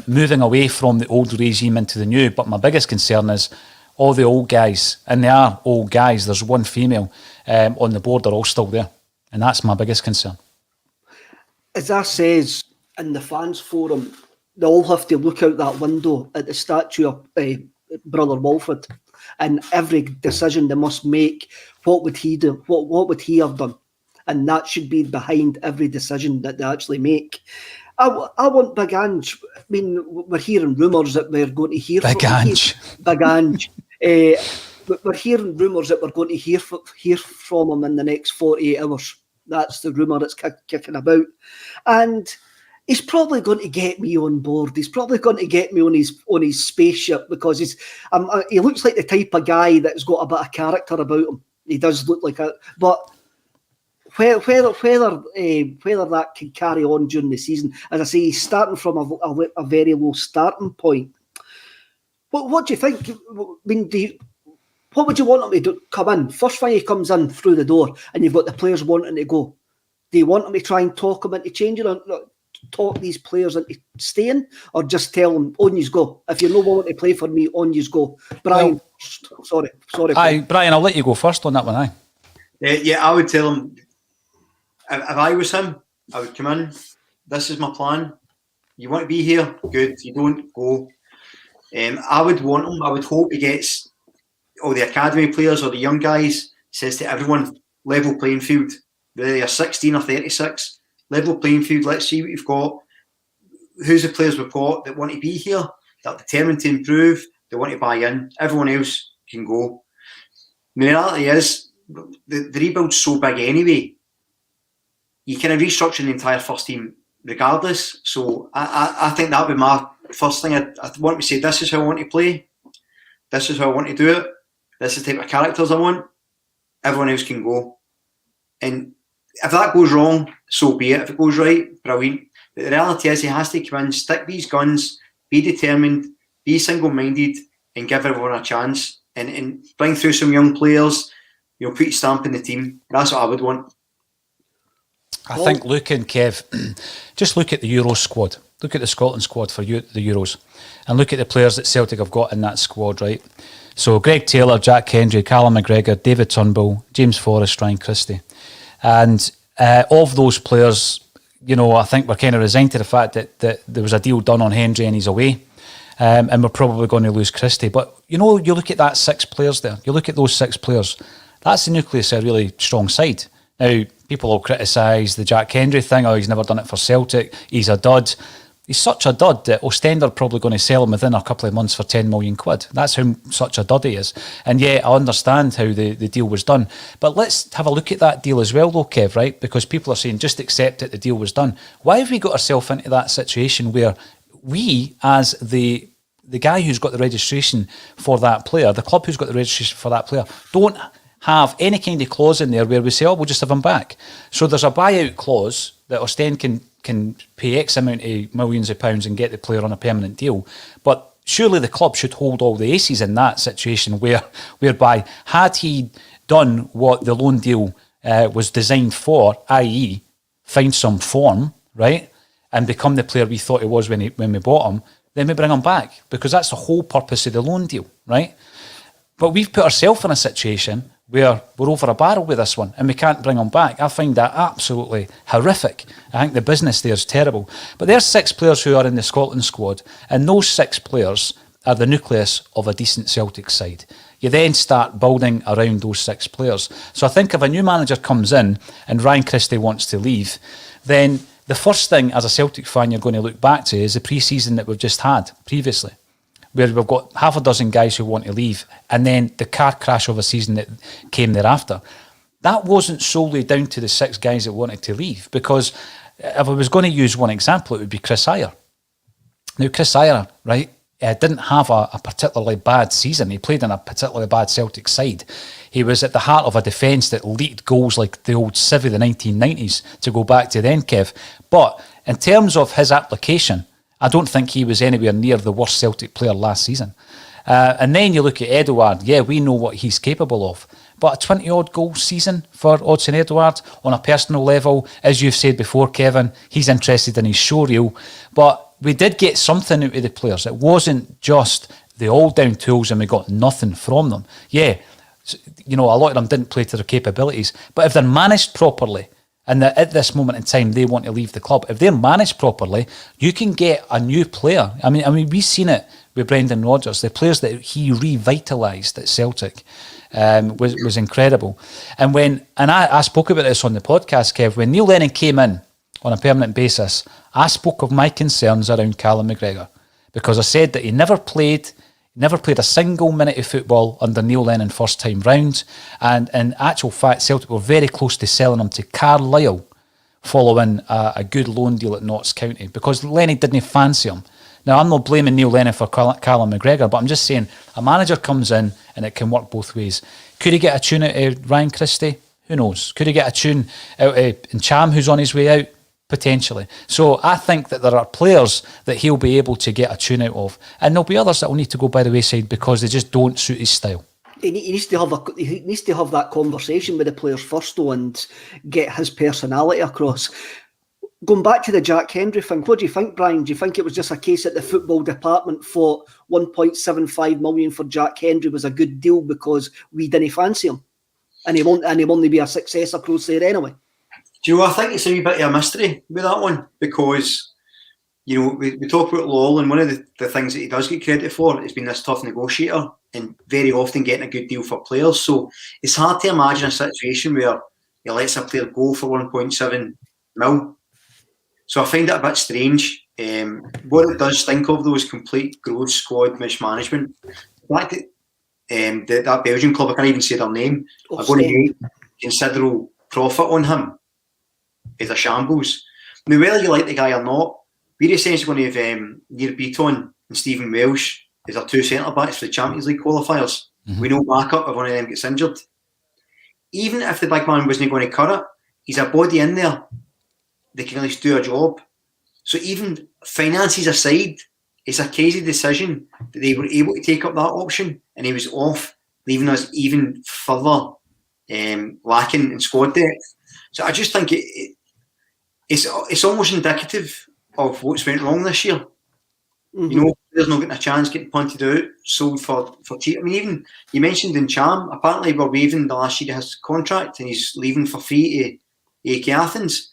moving away from the old regime into the new. But my biggest concern is all the old guys, and they are old guys. There's one female on the board, they're all still there. And that's my biggest concern. As I says in the fans forum, they all have to look out that window at the statue of Brother Walford. And every decision they must make, what would he do? What would he have done? And that should be behind every decision that they actually make. I want Big Ange. I mean, we're hearing rumours that we're going to hear Big Ange. Big Ange. We're hearing rumours that we're going to hear from him in the next 48 hours. That's the rumour that's kicking about. And he's probably going to get me on board. He's probably going to get me on his spaceship, because he looks like the type of guy that's got a bit of character about him. He does look like it. But whether that can carry on during the season, as I say, he's starting from a very low starting point. What do you think? I mean, what would you want him to do? Come in first thing he comes in through the door, and you've got the players wanting to go. Do you want him to try and talk him into changing, or talk these players into staying, or just tell them on you go? If you're not willing to play for me, on you go. Brian, sorry. Aye, Brian, I'll let you go first on that one. Aye. Yeah, I would tell him. If I was him, I would come in. This is my plan. You want to be here? Good. You don't, go. I would want him. I would hope he gets all the academy players or the young guys, says to everyone, level playing field. Whether you're 16 or 36, level playing field. Let's see what you've got. Who's the players we've got that want to be here, that are determined to improve, they want to buy in. Everyone else can go. The reality is, the rebuild's so big anyway. You kind of restructure the entire first team regardless. So I think that would be my first thing. I'd want to say, this is how I want to play. This is how I want to do it. This is the type of characters I want. Everyone else can go. And if that goes wrong, so be it. If it goes right, brilliant. But the reality is, he has to come in, stick these guns, be determined, be single-minded, and give everyone a chance. And bring through some young players, you know, put your stamp in the team. That's what I would want. I think, Luke and Kev, just look at the Euro squad. Look at the Scotland squad for the Euros, and look at the players that Celtic have got in that squad, right? So Greg Taylor, Jack Hendry, Callum McGregor, David Turnbull, James Forrest, Ryan Christie. And of those players, you know, I think we're kind of resigned to the fact that there was a deal done on Hendry and he's away. And we're probably going to lose Christie. But, you know, you look at that 6 players there. You look at those 6 players. That's the Nucleus, a really strong side. Now, people will criticise the Jack Hendry thing. Oh, he's never done it for Celtic. He's a dud. He's such a dud that Ostend are probably going to sell him within a couple of months for 10 million quid. That's how such a dud he is. And yeah, I understand how the deal was done. But let's have a look at that deal as well, though, Kev, right? Because people are saying, just accept that the deal was done. Why have we got ourselves into that situation where we, as the guy who's got the registration for that player, the club who's got the registration for that player, don't have any kind of clause in there where we say, oh, we'll just have him back. So there's a buyout clause that Ostend can pay X amount of millions of pounds and get the player on a permanent deal. But surely the club should hold all the aces in that situation whereby had he done what the loan deal was designed for, i.e. find some form, right, and become the player we thought he was when we bought him, then we bring him back, because that's the whole purpose of the loan deal, right? But we've put ourselves in a situation where we're over a barrel with this one and we can't bring him back. I find that absolutely horrific. I think the business there is terrible. But there's 6 players who are in the Scotland squad, and those 6 players are the nucleus of a decent Celtic side. You then start building around those 6 players. So I think if a new manager comes in and Ryan Christie wants to leave, then the first thing as a Celtic fan you're going to look back to is the pre-season that we've just had previously, where we've got half a dozen guys who want to leave, and then the car crash of a season that came thereafter. That wasn't solely down to the 6 guys that wanted to leave, because if I was going to use one example, it would be Chris Ayer. Now, Chris Ayer, right, didn't have a particularly bad season. He played in a particularly bad Celtic side. He was at the heart of a defence that leaked goals like the old Civvy, the 1990s, to go back to then, Kev. But in terms of his application, I don't think he was anywhere near the worst Celtic player last season. And then you look at Edouard. Yeah, we know what he's capable of. But a 20-odd goal season for Odsonne Edouard on a personal level, as you've said before, Kevin, he's interested in his showreel. But we did get something out of the players. It wasn't just the all-down tools and we got nothing from them. Yeah, a lot of them didn't play to their capabilities. But if they're managed properly, and that at this moment in time they want to leave the club, if they're managed properly, you can get a new player. I mean, we've seen it with Brendan Rodgers. The players that he revitalised at Celtic was incredible. And I spoke about this on the podcast, Kev, when Neil Lennon came in on a permanent basis, I spoke of my concerns around Callum McGregor, because I said that he never played a single minute of football under Neil Lennon first time round, and in actual fact Celtic were very close to selling him to Carlisle following a good loan deal at Notts County, because Lennon didn't fancy him. Now, I'm not blaming Neil Lennon for Callum McGregor, but I'm just saying a manager comes in and it can work both ways. Could he get a tune out of Ryan Christie? Who knows? Could he get a tune out of Ncham, who's on his way out? Potentially. So I think that there are players that he'll be able to get a tune out of, and there'll be others that will need to go by the wayside because they just don't suit his style. He needs to have that conversation with the players first, though, and get his personality across. Going back to the Jack Hendry thing, what do you think, Brian? Do you think it was just a case that the football department thought 1.75 million for Jack Hendry was a good deal because we didn't fancy him, and he won't only be a success across there anyway? Do you know, I think it's a wee bit of a mystery with that one, because, we talk about Lowell, and one of the things that he does get credit for is being this tough negotiator and very often getting a good deal for players. So it's hard to imagine a situation where he lets a player go for 1.7 mil. So I find it a bit strange. What it does think of, though, is complete gross squad mismanagement. The fact that that Belgian club, I can't even say their name, are going to make considerable profit on him is a shambles. Now, whether you like the guy or not, we're essentially going to have Nir Beaton and Stephen Welsh as our 2 centre-backs for the Champions League qualifiers. Mm-hmm. We know backup if one of them gets injured. Even if the big man wasn't going to cut it, he's a body in there that can at least do a job. So even finances aside, it's a crazy decision that they were able to take up that option, and he was off, leaving us even further lacking in squad depth. So I just think it's almost indicative of what's went wrong this year. Mm-hmm. There's not getting a chance, getting punted out, sold for cheap. I mean, even you mentioned Ncham, apparently we're waiving the last year of his contract and he's leaving for free to AK Athens.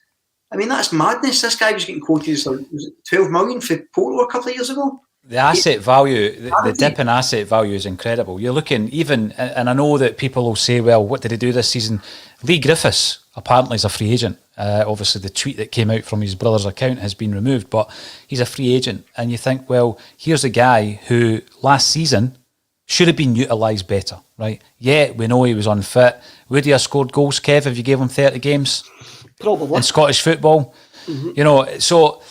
I mean, that's madness. This guy was getting quoted as was it 12 million for Porto a couple of years ago. The asset value, the dip in asset value is incredible. You're looking even, and I know that people will say, well, what did he do this season? Lee Griffiths apparently is a free agent. Obviously, the tweet that came out from his brother's account has been removed, but he's a free agent. And you think, well, here's a guy who last season should have been utilised better, right? Yeah, we know he was unfit. Would he have scored goals, Kev, if you gave him 30 games? Probably. In Scottish football? Mm-hmm. So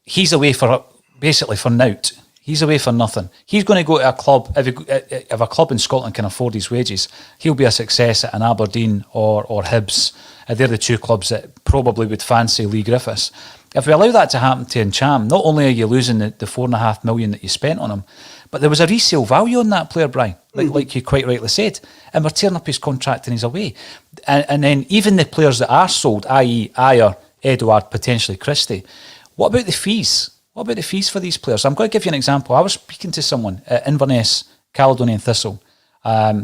he's away for nout. He's away for nothing. He's going to go to a club, if a club in Scotland can afford his wages, he'll be a success at an Aberdeen or Hibs. They're the 2 clubs that probably would fancy Lee Griffiths. If we allow that to happen to Ncham, not only are you losing the $4.5 million that you spent on him, but there was a resale value on that player, Brian, like you quite rightly said, and we're tearing up his contract and he's away. And then even the players that are sold, i.e. Ayer, Edouard, potentially Christie, what about the fees? What about the fees for these players? I'm going to give you an example. I was speaking to someone at Inverness, Caledonian Thistle,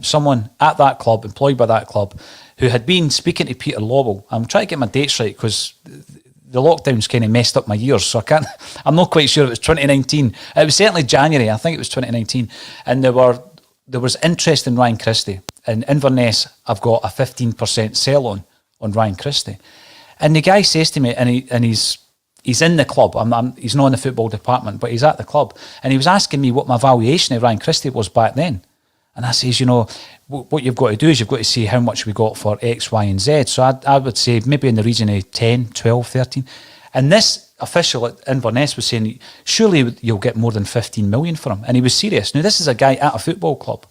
someone at that club, employed by that club, who had been speaking to Peter Lawwell. I'm trying to get my dates right because the lockdown's kind of messed up my years, so I'm not quite sure if it was 2019. It was certainly January, I think it was 2019. And there was interest in Ryan Christie. In Inverness, I've got a 15% sell on Ryan Christie. And the guy says to me, and he's in the club, he's not in the football department, but he's at the club, and he was asking me what my valuation of Ryan Christie was back then. And I says, what you've got to do is you've got to see how much we got for X, Y, and Z. So I would say maybe in the region of 10, 12, 13. And this official at Inverness was saying, surely you'll get more than 15 million for him. And he was serious. Now, this is a guy at a football club.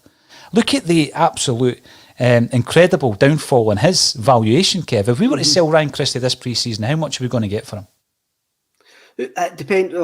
Look at the absolute incredible downfall in his valuation, Kev. If we were to sell Ryan Christie this pre-season, how much are we going to get for him? It depends.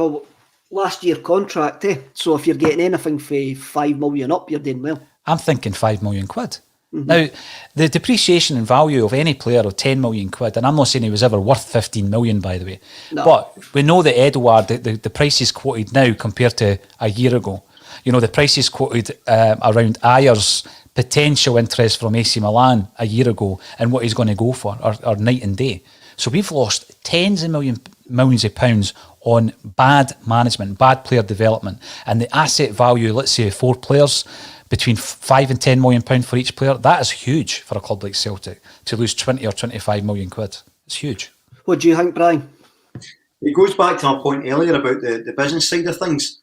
Last year contract, so if you're getting anything for 5 million up, you're doing well. I'm thinking 5 million quid. Now, the depreciation in value of any player of 10 million quid, and I'm not saying he was ever worth 15 million, by the way, but we know that Edouard, the price is quoted now compared to a year ago. The price is quoted around Ayer's potential interest from AC Milan a year ago and what he's going to go for are night and day. So we've lost tens of millions of pounds on bad management, bad player development, and the asset value, let's say 4 players, between 5 and 10 million pounds for each player. That is huge for a club like Celtic to lose 20 or 25 million quid. It's huge. What do you think, Brian? It goes back to my point earlier about the business side of things.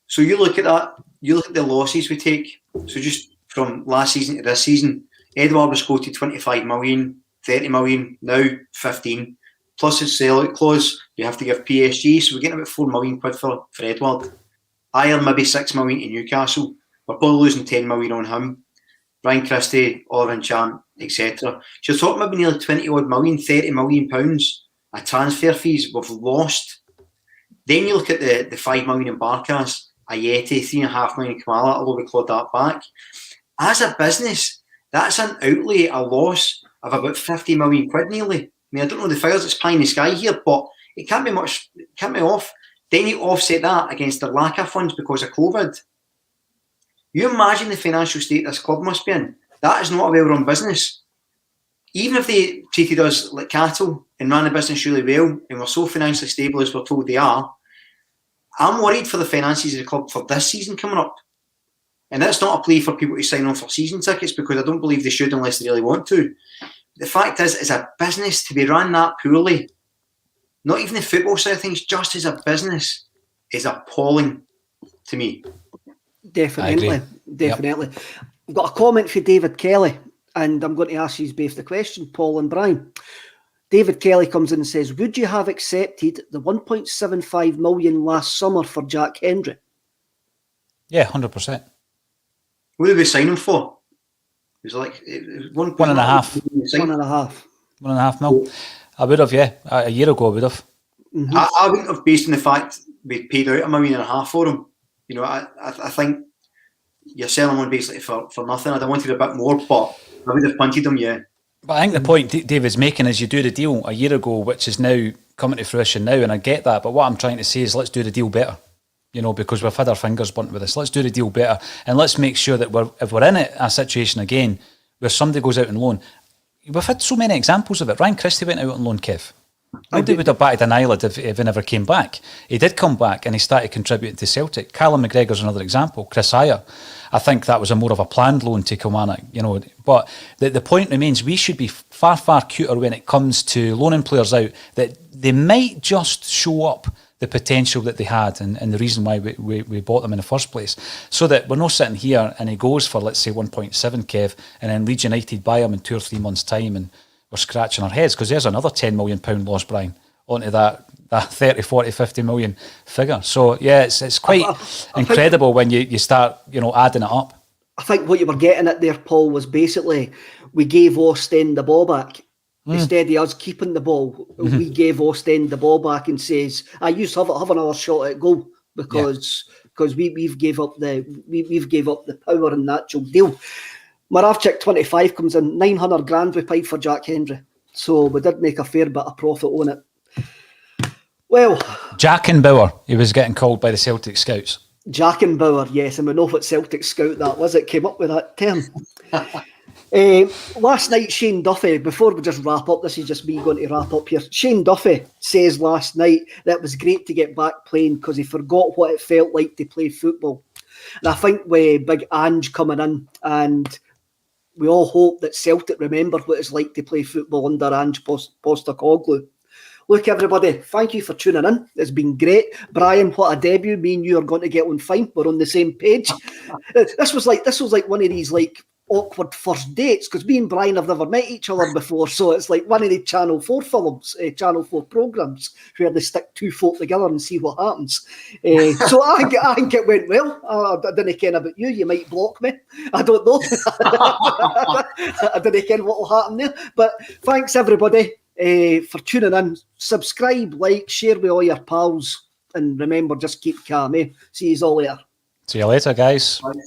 So you look at that, you look at the losses we take. So just from last season to this season, Edouard was quoted 25 million, 30 million, now 15. Plus his sell-out clause, you have to give PSG, so we're getting about 4 million quid for Edouard. Ayer maybe 6 million to Newcastle. We're probably losing 10 million on him. Ryan Christie, Oliver Ncham, etc. So you're talking maybe nearly 20 odd million, 30 million pounds of transfer fees we've lost. Then you look at the 5 million in Barkas, Ayeti, 3.5 million in Kamala, although we clawed that back. As a business, that's an outlay, a loss of about 50 million quid nearly. I mean, I don't know the figures, it's pie in the sky here, but it can't be much, it can't be off. Then you offset that against the lack of funds because of COVID. You imagine the financial state this club must be in. That is not a well-run business. Even if they treated us like cattle and ran the business really well and were so financially stable as we're told they are, I'm worried for the finances of the club for this season coming up. And that's not a plea for people to sign on for season tickets because I don't believe they should unless they really want to. The fact is, as a business, to be run that poorly, not even the football side of things, just as a business, is appalling to me. Definitely. Yep. I've got a comment for David Kelly, and I'm going to ask you both the question, Paul and Brian. David Kelly comes in and says, would you have accepted the 1.75 million last summer for Jack Hendry? Yeah, 100%. What did we sign him for? It was like 1.5. 1.5 mil. I would have, yeah. A year ago, I would have. Mm-hmm. I wouldn't have, based on the fact we paid out $1.5 million for him. I think you're selling one basically for nothing. I'd have wanted a bit more, but I would have punted him, yeah. But I think the point David's making is you do the deal a year ago, which is now coming to fruition now, and I get that. But what I'm trying to say is let's do the deal better. Because we've had our fingers burnt with this. Let's do the deal better, and let's make sure that if we're in a situation again where somebody goes out on loan, we've had so many examples of it. Ryan Christie went out on loan, Kev. Nobody would have batted an eyelid if he never came back. He did come back and he started contributing to Celtic. Callum McGregor's another example. Chris Ayer. I think that was more of a planned loan to Kilmarnock, But the point remains we should be far, far cuter when it comes to loaning players out, that they might just show up the potential that they had and the reason why we bought them in the first place. So that we're not sitting here and he goes for, let's say, 1.7, Kev, and then Leeds United buy him in 2 or 3 months' time and we're scratching our heads because there's another £10 million loss, Brian, onto that 30, 40, 50 million figure. So, yeah, it's quite incredible when you start, adding it up. I think what you were getting at there, Paul, was basically we gave Ostend the ball back Instead of us keeping the ball, we gave Ostend the ball back and says, "I used to have another shot at goal because we've gave up the power and natural deal." Moravchik 25 comes in, 900 grand we paid for Jack Hendry, so we did make a fair bit of profit on it. Well, Jack and Bauer, he was getting called by the Celtic scouts. Jack and Bauer, yes, and we know what Celtic scout that was. It came up with that term. Last night, Shane Duffy, before we just wrap up, this is just me going to wrap up here. Shane Duffy says last night that it was great to get back playing because he forgot what it felt like to play football. And I think with big Ange coming in, and we all hope that Celtic remember what it's like to play football under Ange Postecoglou. Look, everybody, thank you for tuning in. It's been great. Brian, what a debut. Me and you are going to get on fine. We're on the same page. This was like one of these awkward first dates because me and Brian have never met each other before, so it's like one of the Channel 4 films, Channel 4 programmes where they stick two folk together and see what happens. So I think it went well. I didn't care about you. You might block me. I don't know. I didn't care what will happen there. But thanks everybody for tuning in. Subscribe, like, share with all your pals, and remember, just keep calm. See you all later. See you later, guys. Bye.